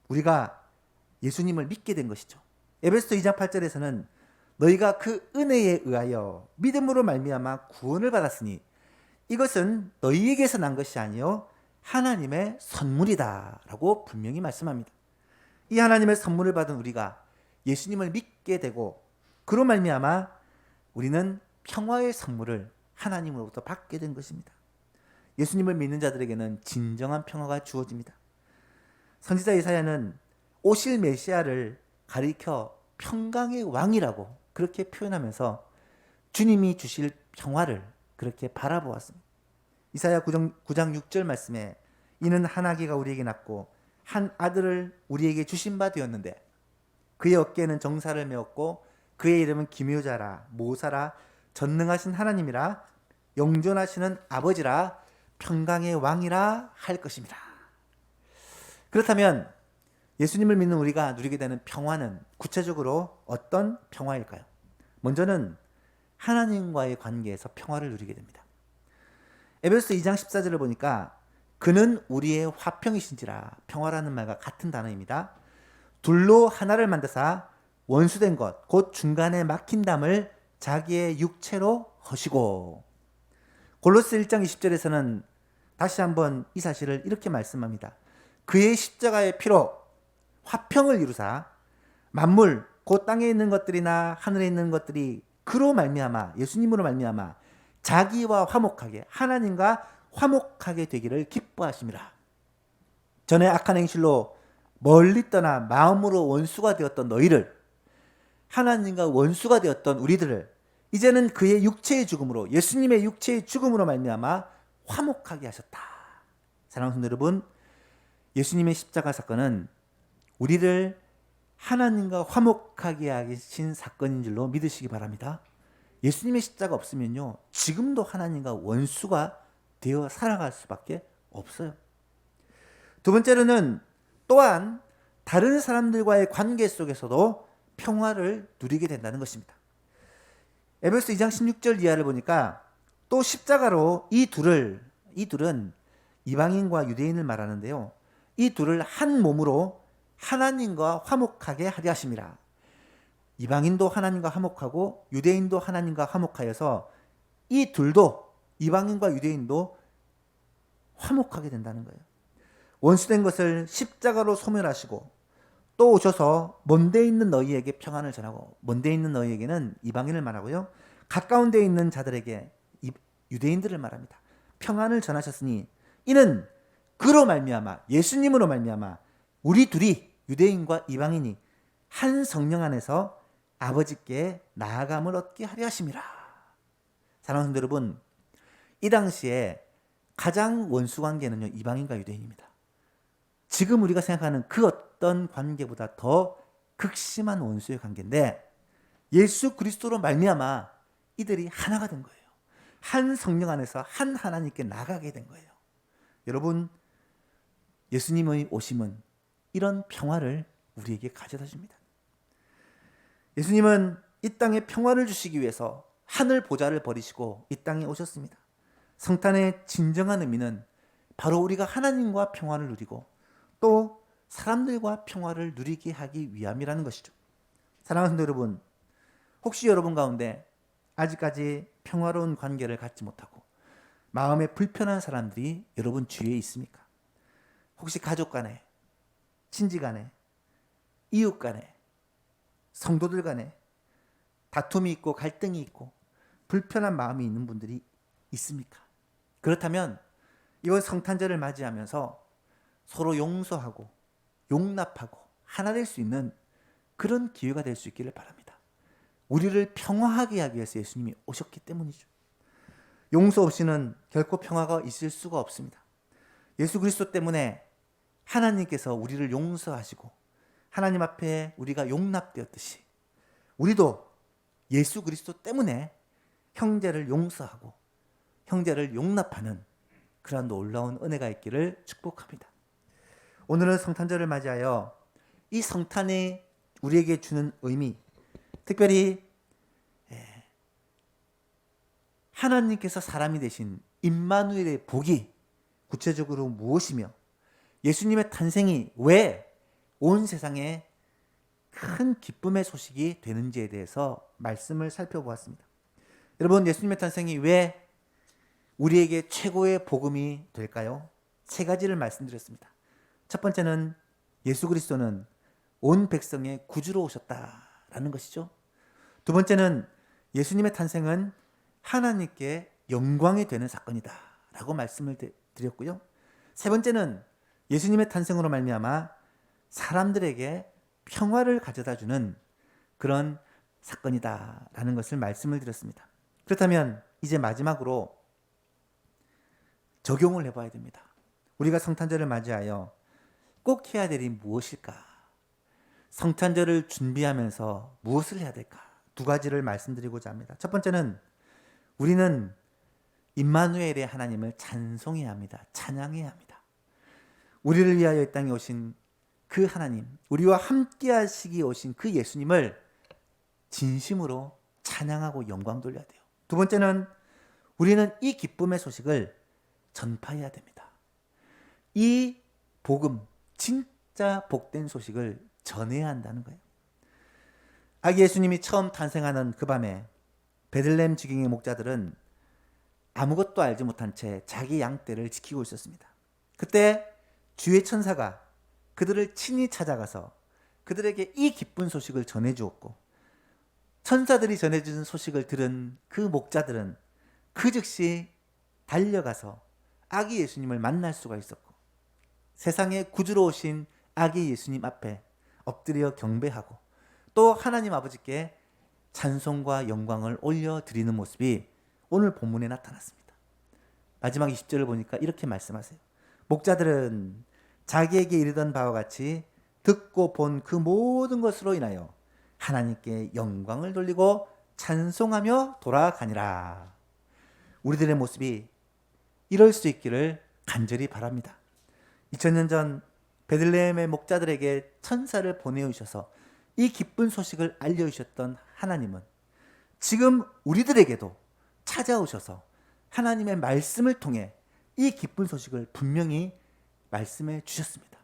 우리가 예수님을 믿게 된 것이죠. 에베소서 2장 8절에서는 너희가 그 은혜에 의하여 믿음으로 말미암아 구원을 받았으니 이것은 너희에게서 난 것이 아니요 하나님의 선물이다 라고 분명히 말씀합니다. 이 하나님의 선물을 받은 우리가 예수님을 믿게 되고 그로 말미암아 우리는 평화의 선물을 하나님으로부터 받게 된 것입니다. 예수님을 믿는 자들에게는 진정한 평화가 주어집니다. 선지자 이사야는 오실 메시아를 가리켜 평강의 왕이라고 그렇게 표현하면서 주님이 주실 평화를 그렇게 바라보았습니다. 이사야 9장 6절 말씀에 이는 한 아기가 우리에게 낳고 한 아들을 우리에게 주신 바 되었는데 그의 어깨에는 정사를 메었고 그의 이름은 기묘자라 모사라 전능하신 하나님이라 영존하시는 아버지라 평강의 왕이라 할 것입니다. 그렇다면 예수님을 믿는 우리가 누리게 되는 평화는 구체적으로 어떤 평화일까요? 먼저는 하나님과의 관계에서 평화를 누리게 됩니다. 에베소서 2장 14절을 보니까 그는 우리의 화평이신지라, 평화라는 말과 같은 단어입니다. 둘로 하나를 만드사 원수된 것 곧 중간에 막힌 담을 자기의 육체로 허시고. 골로새 1장 20절에서는 다시 한번 이 사실을 이렇게 말씀합니다. 그의 십자가의 피로 화평을 이루사 만물 곧 땅에 있는 것들이나 하늘에 있는 것들이 그로 말미암아 예수님으로 말미암아 자기와 화목하게 하나님과 화목하게 되기를 기뻐하심이라. 전에 악한 행실로 멀리 떠나 마음으로 원수가 되었던 너희를, 하나님과 원수가 되었던 우리들을 이제는 그의 육체의 죽음으로, 예수님의 육체의 죽음으로 말미암아 화목하게 하셨다. 사랑하는 성도 여러분, 예수님의 십자가 사건은 우리를 하나님과 화목하게 하신 사건인 줄로 믿으시기 바랍니다. 예수님의 십자가 없으면요, 지금도 하나님과 원수가 되어 살아갈 수밖에 없어요. 두 번째로는 또한 다른 사람들과의 관계 속에서도 평화를 누리게 된다는 것입니다. 에베소 2장 16절 이하를 보니까 또 십자가로 이 둘은 이방인과 유대인을 말하는데요, 이 둘을 한 몸으로 하나님과 화목하게 하려 하심이라. 이방인도 하나님과 화목하고 유대인도 하나님과 화목하여서 이 둘도, 이방인과 유대인도 화목하게 된다는 거예요. 원수된 것을 십자가로 소멸하시고 또 오셔서 먼데 있는 너희에게 평안을 전하고, 먼데 있는 너희에게는 이방인을 말하고요, 가까운 데 있는 자들에게 유대인들을 말합니다. 평안을 전하셨으니 이는 그로 말미암아, 예수님으로 말미암아 우리 둘이, 유대인과 이방인이 한 성령 안에서 아버지께 나아감을 얻게 하려 하심이라. 사랑하는 성도 여러분, 이 당시에 가장 원수 관계는요, 이방인과 유대인입니다. 지금 우리가 생각하는 그 어떤 관계보다 더 극심한 원수의 관계인데, 예수 그리스도로 말미암아 이들이 하나가 된 거예요. 한 성령 안에서 한 하나님께 나가게 된 거예요. 여러분, 예수님의 오심은 이런 평화를 우리에게 가져다 줍니다. 예수님은 이 땅에 평화를 주시기 위해서 하늘 보좌를 버리시고 이 땅에 오셨습니다. 성탄의 진정한 의미는 바로 우리가 하나님과 평화를 누리고 또 사람들과 평화를 누리게 하기 위함이라는 것이죠. 사랑하는 성도 여러분, 혹시 여러분 가운데 아직까지 평화로운 관계를 갖지 못하고 마음에 불편한 사람들이 여러분 주위에 있습니까? 혹시 가족 간에, 친지 간에, 이웃 간에, 성도들 간에 다툼이 있고 갈등이 있고 불편한 마음이 있는 분들이 있습니까? 그렇다면 이번 성탄절을 맞이하면서 서로 용서하고 용납하고 하나 될 수 있는 그런 기회가 될 수 있기를 바랍니다. 우리를 평화하게 하기 위해서 예수님이 오셨기 때문이죠. 용서 없이는 결코 평화가 있을 수가 없습니다. 예수 그리스도 때문에 하나님께서 우리를 용서하시고 하나님 앞에 우리가 용납되었듯이 우리도 예수 그리스도 때문에 형제를 용서하고 형제를 용납하는 그러한 놀라운 은혜가 있기를 축복합니다. 오늘은 성탄절을 맞이하여 이 성탄이 우리에게 주는 의미, 특별히 하나님께서 사람이 되신 임마누엘의 복이 구체적으로 무엇이며 예수님의 탄생이 왜 온 세상에 큰 기쁨의 소식이 되는지에 대해서 말씀을 살펴보았습니다. 여러분, 예수님의 탄생이 왜 우리에게 최고의 복음이 될까요? 세 가지를 말씀드렸습니다. 첫 번째는 예수 그리스도는 온 백성의 구주로 오셨다라는 것이죠. 두 번째는 예수님의 탄생은 하나님께 영광이 되는 사건이다 라고 말씀을 드렸고요. 세 번째는 예수님의 탄생으로 말미암아 사람들에게 평화를 가져다 주는 그런 사건이다 라는 것을 말씀을 드렸습니다. 그렇다면 이제 마지막으로 적용을 해봐야 됩니다. 우리가 성탄절을 맞이하여 꼭 해야 될 일이 무엇일까? 성탄절을 준비하면서 무엇을 해야 될까? 두 가지를 말씀드리고자 합니다. 첫 번째는 우리는 임마누엘의 하나님을 찬송해야 합니다. 찬양해야 합니다. 우리를 위하여 이 땅에 오신 그 하나님, 우리와 함께 하시기 오신 그 예수님을 진심으로 찬양하고 영광 돌려야 돼요. 두 번째는 우리는 이 기쁨의 소식을 전파해야 됩니다. 이 복음, 진짜 복된 소식을 전해야 한다는 거예요. 아기 예수님이 처음 탄생하는 그 밤에 베들레헴 지경의 목자들은 아무것도 알지 못한 채 자기 양떼를 지키고 있었습니다. 그때 주의 천사가 그들을 친히 찾아가서 그들에게 이 기쁜 소식을 전해주었고, 천사들이 전해준 소식을 들은 그 목자들은 그 즉시 달려가서 아기 예수님을 만날 수가 있었고, 세상에 구주로 오신 아기 예수님 앞에 엎드려 경배하고 또 하나님 아버지께 찬송과 영광을 올려드리는 모습이 오늘 본문에 나타났습니다. 마지막 20절을 보니까 이렇게 말씀하세요. 목자들은 자기에게 이르던 바와 같이 듣고 본 그 모든 것으로 인하여 하나님께 영광을 돌리고 찬송하며 돌아가니라. 우리들의 모습이 이럴 수 있기를 간절히 바랍니다. 2000년 전 베들레헴의 목자들에게 천사를 보내주셔서 이 기쁜 소식을 알려주셨던 하나님은 지금 우리들에게도 찾아오셔서 하나님의 말씀을 통해 이 기쁜 소식을 분명히 말씀해 주셨습니다.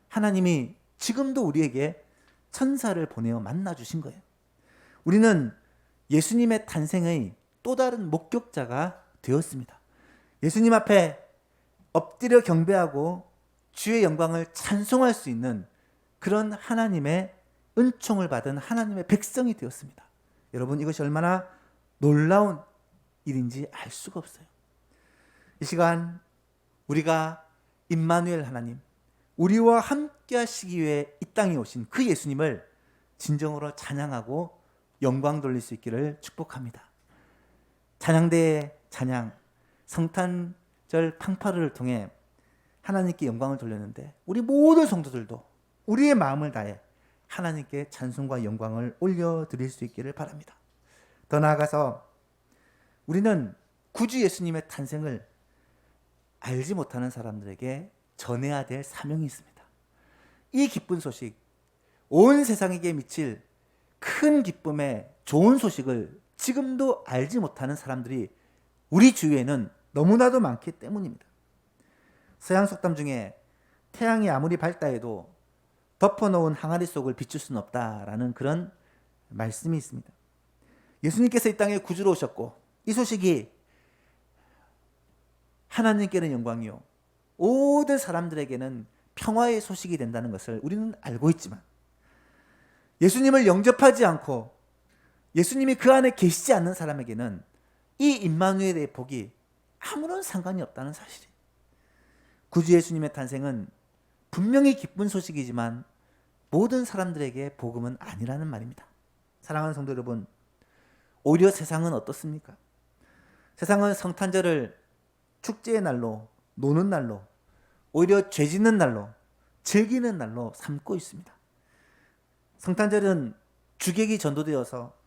하나님이 지금도 우리에게 천사를 보내어 만나 주신 거예요. 우리는 예수님의 탄생의 또 다른 목격자가 되었습니다. 예수님 앞에 엎드려 경배하고 주의 영광을 찬송할 수 있는 그런 하나님의 은총을 받은 하나님의 백성이 되었습니다. 여러분, 이것이 얼마나 놀라운 일인지 알 수가 없어요. 이 시간 우리가 임마누엘 하나님, 우리와 함께 하시기 위해 이 땅에 오신 그 예수님을 진정으로 찬양하고 영광 돌릴 수 있기를 축복합니다. 찬양대의 찬양, 성탄절 팡파르를 통해 하나님께 영광을 돌렸는데 우리 모든 성도들도 우리의 마음을 다해 하나님께 찬송과 영광을 올려드릴 수 있기를 바랍니다. 더 나아가서 우리는 구주 예수님의 탄생을 알지 못하는 사람들에게 전해야 될 사명이 있습니다. 이 기쁜 소식, 온 세상에게 미칠 큰 기쁨의 좋은 소식을 지금도 알지 못하는 사람들이 우리 주위에는 너무나도 많기 때문입니다. 서양 속담 중에 태양이 아무리 밝다 해도 덮어놓은 항아리 속을 비출 수는 없다라는 그런 말씀이 있습니다. 예수님께서 이 땅에 구주로 오셨고 이 소식이 하나님께는 영광이요 모든 사람들에게는 평화의 소식이 된다는 것을 우리는 알고 있지만 예수님을 영접하지 않고 예수님이 그 안에 계시지 않는 사람에게는 이 임마누엘의 복이 아무런 상관이 없다는 사실이에요. 구주 예수님의 탄생은 분명히 기쁜 소식이지만 모든 사람들에게 복음은 아니라는 말입니다. 사랑하는 성도 여러분, 오히려 세상은 어떻습니까? 세상은 성탄절을 축제의 날로, 노는 날로, 오히려 죄 짓는 날로, 즐기는 날로 삼고 있습니다. 성탄절은 주객이 전도되어서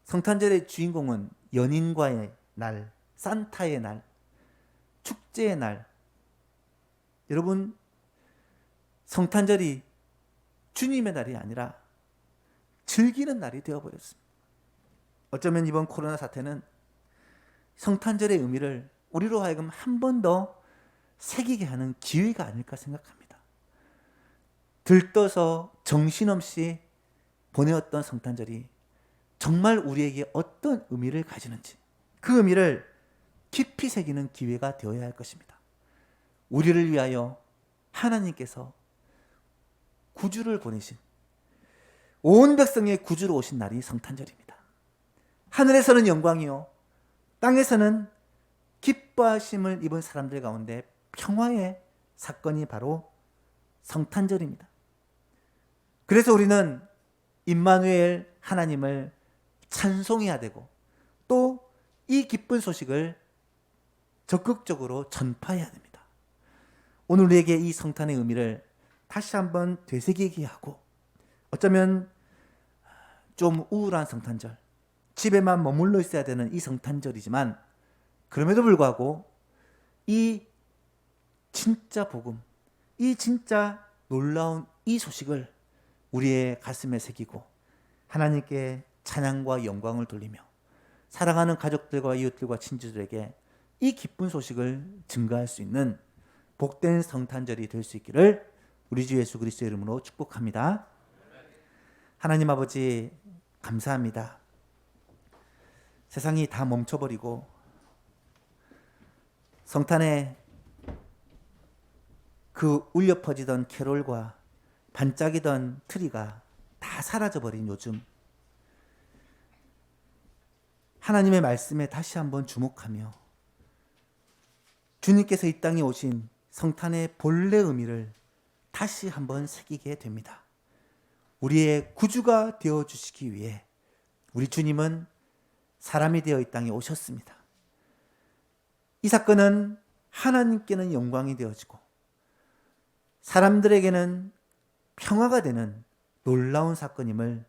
성탄절의 주인공은 연인과의 날, 산타의 날, 축제의 날. 여러분, 성탄절이 주님의 날이 아니라 즐기는 날이 되어버렸습니다. 어쩌면 이번 코로나 사태는 성탄절의 의미를 우리로 하여금 한 번 더 새기게 하는 기회가 아닐까 생각합니다. 들떠서 정신없이 보내었던 성탄절이 정말 우리에게 어떤 의미를 가지는지 그 의미를 깊이 새기는 기회가 되어야 할 것입니다. 우리를 위하여 하나님께서 구주를 보내신 온 백성의 구주로 오신 날이 성탄절입니다. 하늘에서는 영광이요 땅에서는 기뻐하심을 입은 사람들 가운데 평화의 사건이 바로 성탄절입니다. 그래서 우리는 임마누엘 하나님을 찬송해야 되고 또 이 기쁜 소식을 적극적으로 전파해야 됩니다. 오늘 우리에게 이 성탄의 의미를 다시 한번 되새기게 하고 어쩌면 좀 우울한 성탄절, 집에만 머물러 있어야 되는 이 성탄절이지만 그럼에도 불구하고 이 진짜 복음, 이 진짜 놀라운 이 소식을 우리의 가슴에 새기고 하나님께 찬양과 영광을 돌리며 사랑하는 가족들과 이웃들과 친지들에게 이 기쁜 소식을 증가할 수 있는 복된 성탄절이 될 수 있기를 우리 주 예수 그리스도의 이름으로 축복합니다. 하나님 아버지 감사합니다. 세상이 다 멈춰버리고 성탄에 그 울려 퍼지던 캐롤과 반짝이던 트리가 다 사라져버린 요즘 하나님의 말씀에 다시 한번 주목하며 주님께서 이 땅에 오신 성탄의 본래 의미를 다시 한번 새기게 됩니다. 우리의 구주가 되어주시기 위해 우리 주님은 사람이 되어 이 땅에 오셨습니다. 이 사건은 하나님께는 영광이 되어지고 사람들에게는 평화가 되는 놀라운 사건임을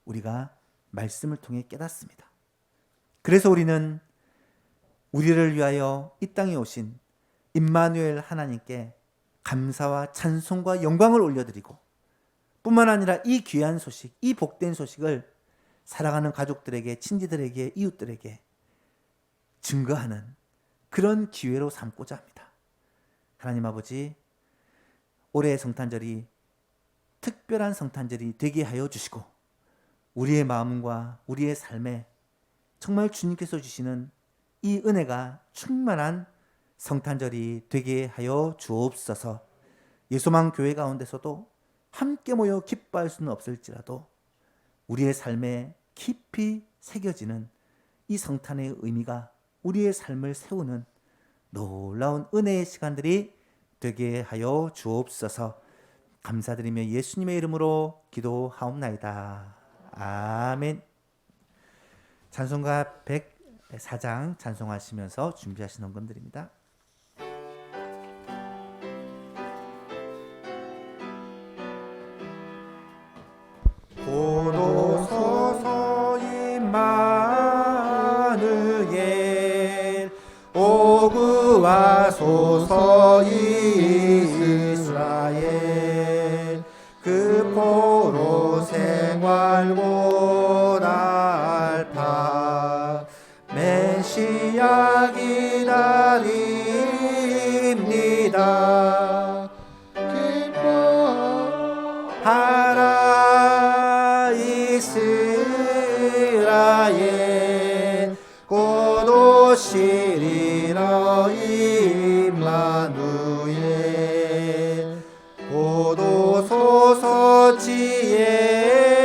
우리가 말씀을 통해 깨닫습니다. 그래서 우리는 우리를 위하여 이 땅에 오신 임마누엘 하나님께 감사와 찬송과 영광을 올려드리고 뿐만 아니라 이 귀한 소식, 이 복된 소식을 사랑하는 가족들에게, 친지들에게, 이웃들에게 증거하는 그런 기회로 삼고자 합니다. 하나님 아버지, 올해의 성탄절이 특별한 성탄절이 되게 하여 주시고 우리의 마음과 우리의 삶에 정말 주님께서 주시는 이 은혜가 충만한 성탄절이 되게 하여 주옵소서. 예수만 교회 가운데서도 함께 모여 기뻐할 수는 없을지라도 우리의 삶에 깊이 새겨지는 이 성탄의 의미가 우리의 삶을 세우는 놀라운 은혜의 시간들이 되게 하여 주옵소서. 감사드리며 예수님의 이름으로 기도하옵나이다. 아멘. 찬송가 104장 찬송하시면서 준비하신 원금들입니다. 오도소서 임마누엘 오구하소서 이스라엘 그 포로 생활고 메시아 기다립니다. 하라 이스라엘 곧 오시리라 임마누엘 곧 오소서 지혜의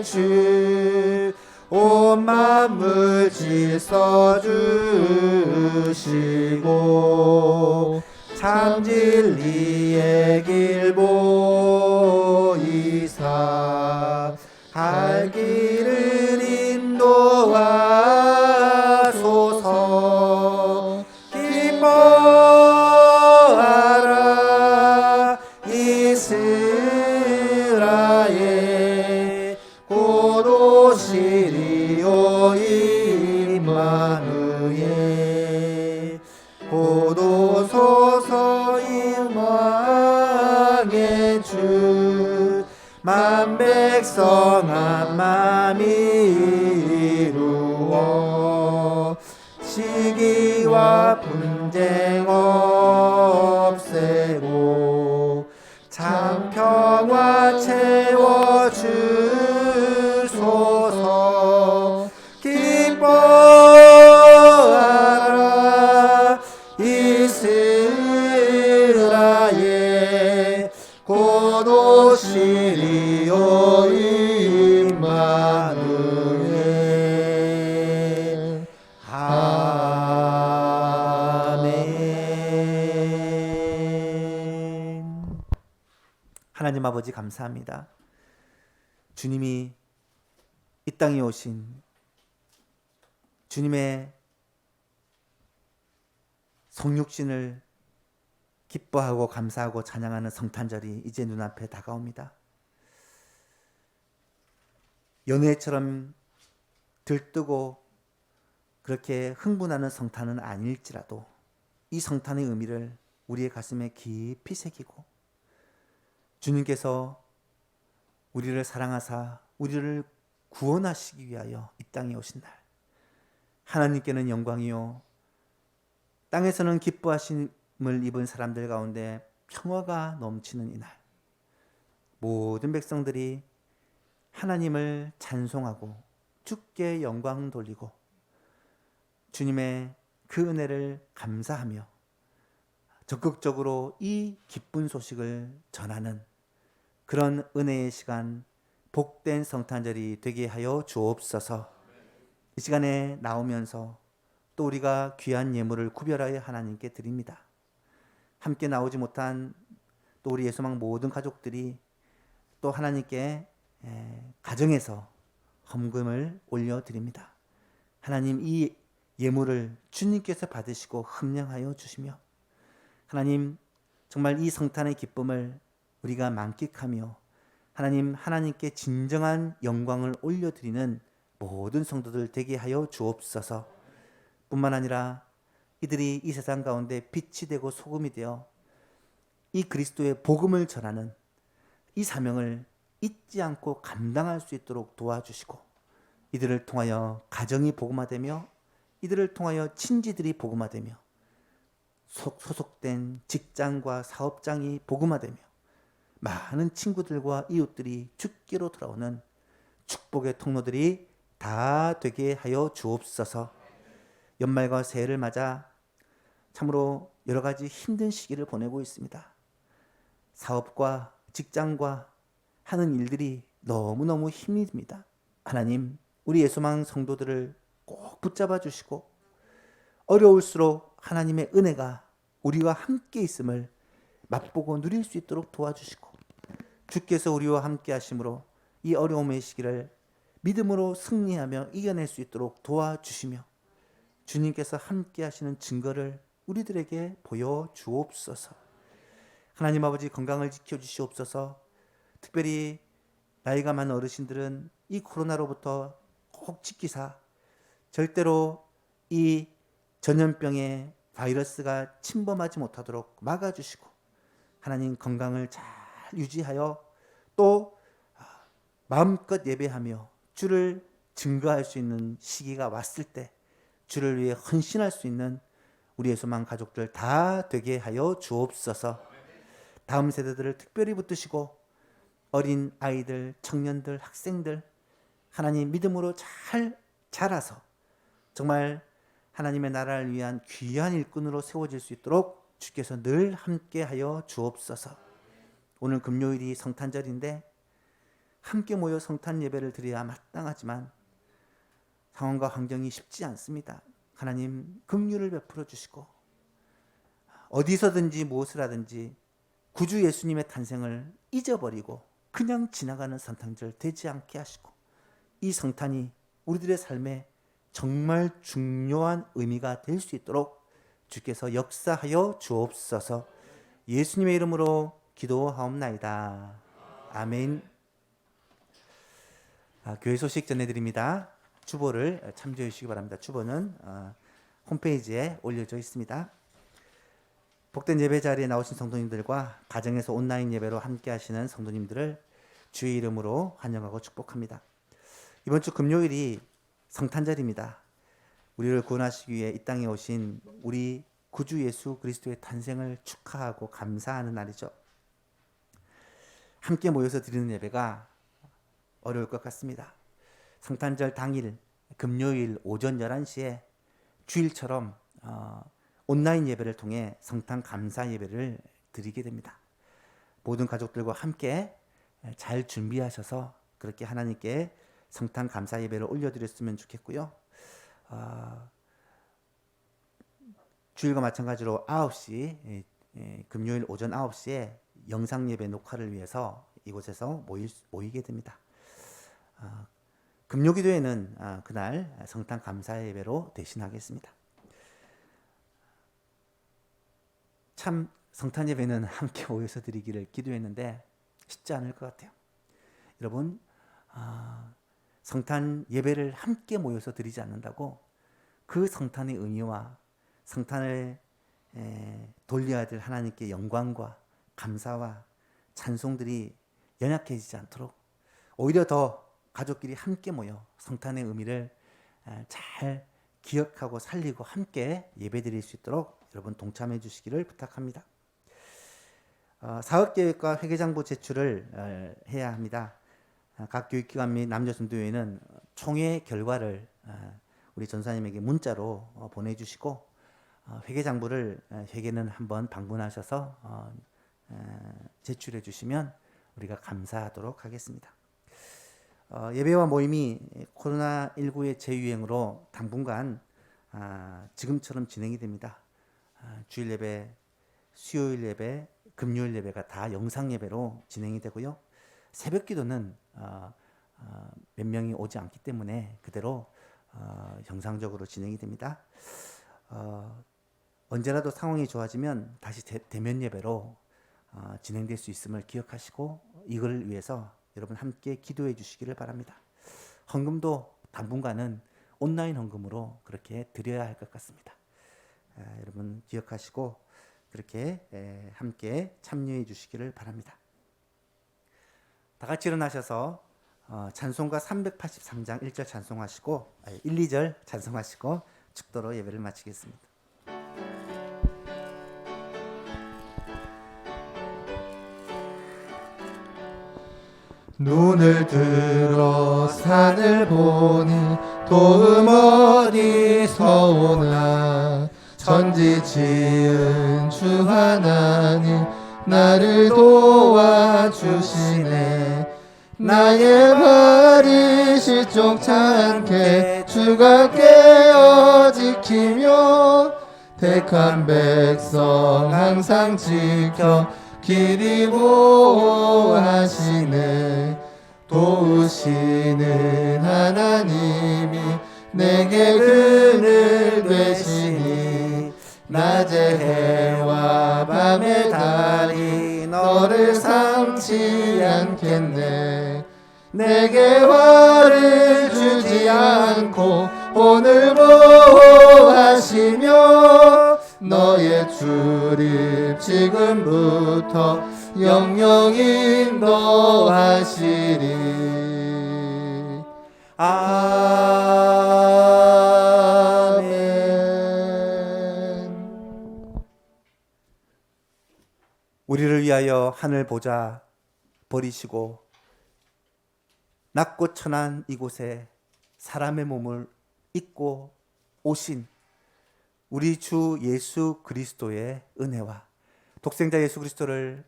주 온 만물 질서 주시고 참 진리의 길 보이사 갈 길을 인도하소서. 기뻐하라 이스라엘 곧 오시리오 임마누엘 곧 오소서 임왕의 주 만백성 한마음 이루어 시기와 분쟁 없애고 참 평화 채워주소서. 기뻐하라 이스라엘 곧 오시리오 임마누엘. 아멘. 하나님 아버지 감사합니다. 주님이 이 땅에 오신 주님의 성육신을 기뻐하고 감사하고 찬양하는 성탄절이 이제 눈앞에 다가옵니다. 연회처럼 들뜨고 그렇게 흥분하는 성탄은 아닐지라도 이 성탄의 의미를 우리의 가슴에 깊이 새기고 주님께서 우리를 사랑하사 우리를 구원하시기 위하여 이 땅에 오신 날, 하나님께는 영광이요 땅에서는 기뻐하심을 입은 사람들 가운데 평화가 넘치는 이날, 모든 백성들이 하나님을 찬송하고 주께 영광 돌리고 주님의 그 은혜를 감사하며 적극적으로 이 기쁜 소식을 전하는 그런 은혜의 시간, 복된 성탄절이 되게 하여 주옵소서. 이 시간에 나오면서 또 우리가 귀한 예물을 구별하여 하나님께 드립니다. 함께 나오지 못한 또 우리 예수망 모든 가족들이 또 하나님께 가정에서 헌금을 올려드립니다. 하나님, 이 예물을 주님께서 받으시고 흠량하여 주시며 하나님, 정말 이 성탄의 기쁨을 우리가 만끽하며 하나님께 진정한 영광을 올려드리는 모든 성도들 되게 하여 주옵소서. 뿐만 아니라 이들이 이 세상 가운데 빛이 되고 소금이 되어 이 그리스도의 복음을 전하는 이 사명을 잊지 않고 감당할 수 있도록 도와주시고 이들을 통하여 가정이 복음화되며 이들을 통하여 친지들이 복음화되며 소속된 직장과 사업장이 복음화되며 많은 친구들과 이웃들이 주께로 돌아오는 축복의 통로들이 다 되게 하여 주옵소서. 연말과 새해를 맞아 참으로 여러 가지 힘든 시기를 보내고 있습니다. 사업과 직장과 하는 일들이 너무너무 힘이 듭니다. 하나님, 우리 예수망 성도들을 꼭 붙잡아 주시고 어려울수록 하나님의 은혜가 우리와 함께 있음을 맛보고 누릴 수 있도록 도와주시고 주께서 우리와 함께 하심으로 이 어려움의 시기를 믿음으로 승리하며 이겨낼 수 있도록 도와주시며 주님께서 함께 하시는 증거를 우리들에게 보여주옵소서. 하나님 아버지, 건강을 지켜주시옵소서. 특별히 나이가 많은 어르신들은 이 코로나로부터 꼭 지키사 절대로 이 전염병의 바이러스가 침범하지 못하도록 막아주시고 하나님 건강을 잘 유지하여 또 마음껏 예배하며 주를 증거할 수 있는 시기가 왔을 때 주를 위해 헌신할 수 있는 우리 예수만 가족들 다 되게 하여 주옵소서. 다음 세대들을 특별히 붙드시고 어린 아이들, 청년들, 학생들 하나님 믿음으로 잘 자라서 정말 하나님의 나라를 위한 귀한 일꾼으로 세워질 수 있도록 주께서 늘 함께하여 주옵소서. 오늘 금요일이 성탄절인데 함께 모여 성탄 예배를 드려야 마땅하지만 상황과 환경이 쉽지 않습니다. 하나님 긍휼을 베풀어 주시고 어디서든지 무엇을 하든지 구주 예수님의 탄생을 잊어버리고 그냥 지나가는 성탄절 되지 않게 하시고 이 성탄이 우리들의 삶에 정말 중요한 의미가 될 수 있도록 주께서 역사하여 주옵소서. 예수님의 이름으로 기도하옵나이다. 아멘. 교회 소식 전해드립니다. 주보를 참조해 주시기 바랍니다. 주보는 홈페이지에 올려져 있습니다. 복된 예배 자리에 나오신 성도님들과 가정에서 온라인 예배로 함께 하시는 성도님들을 주의 이름으로 환영하고 축복합니다. 이번 주 금요일이 성탄절입니다. 우리를 구원하시기 위해 이 땅에 오신 우리 구주 예수 그리스도의 탄생을 축하하고 감사하는 날이죠. 함께 모여서 드리는 예배가 어려울 것 같습니다. 성탄절 당일 금요일 오전 11시에 주일처럼 온라인 예배를 통해 성탄 감사 예배를 드리게 됩니다. 모든 가족들과 함께 잘 준비하셔서 그렇게 하나님께 성탄 감사 예배를 올려드렸으면 좋겠고요. 주일과 마찬가지로 9시 금요일 오전 9시에 영상 예배 녹화를 위해서 이곳에서 모이게 됩니다. 금요기도회는 그날 성탄 감사 예배로 대신하겠습니다. 참 성탄 예배는 함께 모여서 드리기를 기도했는데 쉽지 않을 것 같아요. 여러분 성탄 예배를 함께 모여서 드리지 않는다고 그 성탄의 의미와 성탄을 돌려야 될 하나님께 영광과 감사와 찬송들이 연약해지지 않도록 오히려 더 가족끼리 함께 모여 성탄의 의미를 잘 기억하고 살리고 함께 예배드릴 수 있도록 여러분 동참해 주시기를 부탁합니다. 사업계획과 회계장부 제출을 해야 합니다. 각 교육기관 및 남녀선교회는 총회 결과를 우리 전사님에게 문자로 보내주시고 회계장부를 회계는 한번 방문하셔서 제출해 주시면 우리가 감사하도록 하겠습니다. 예배와 모임이 코로나19의 재유행으로 당분간 지금처럼 진행이 됩니다. 주일 예배, 수요일 예배, 금요일 예배가 다 영상 예배로 진행이 되고요. 새벽 기도는 몇 명이 오지 않기 때문에 그대로 정상적으로 진행이 됩니다. 언제라도 상황이 좋아지면 다시 대면 예배로 진행될 수 있음을 기억하시고 이걸 위해서 여러분 함께 기도해 주시기를 바랍니다. 헌금도 당분간은 온라인 헌금으로 그렇게 드려야 할 것 같습니다. 여러분 기억하시고 그렇게 함께 참여해 주시기를 바랍니다. 다 같이 일어나셔서 찬송가 383장 1절 찬송하시고 1, 2절 찬송하시고 축도로 예배를 마치겠습니다. 눈을 들어 산을 보니 도움 어디서 오나 천지 지은 주 하나님 나를 도와주시네. 나의 발이 실족치 않게 주가 깨어 지키며 택한 백성 항상 지켜 길이 보호하시네. 도우시는 하나님이 내게 그늘 되시니 낮의 해와 밤의 달이 너를 삼지 않겠네. 내게 화를 주지 않고 오늘 보호하시며 너의 출입 지금부터 영영 인도하시리. 우리를 위하여 하늘 보좌 버리시고 낮고 천한 이곳에 사람의 몸을 입고 오신 우리 주 예수 그리스도의 은혜와 독생자 예수 그리스도를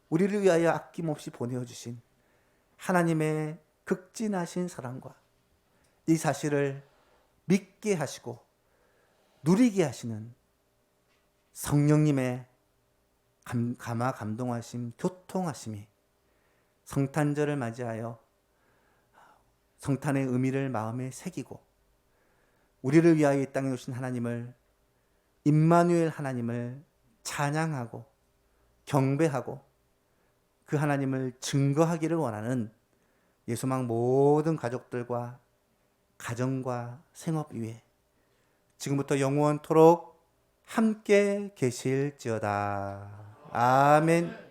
우리를 위하여 아낌없이 보내어 주신 하나님의 극진하신 사랑과 이 사실을 믿게 하시고 누리게 하시는 성령님의 감화 감동하심 교통하심이 성탄절을 맞이하여 성탄의 의미를 마음에 새기고 우리를 위하여 이 땅에 오신 하나님을 임마누엘 하나님을 찬양하고 경배하고 그 하나님을 증거하기를 원하는 예수망 모든 가족들과 가정과 생업 위에 지금부터 영원토록 함께 계실지어다. 아멘.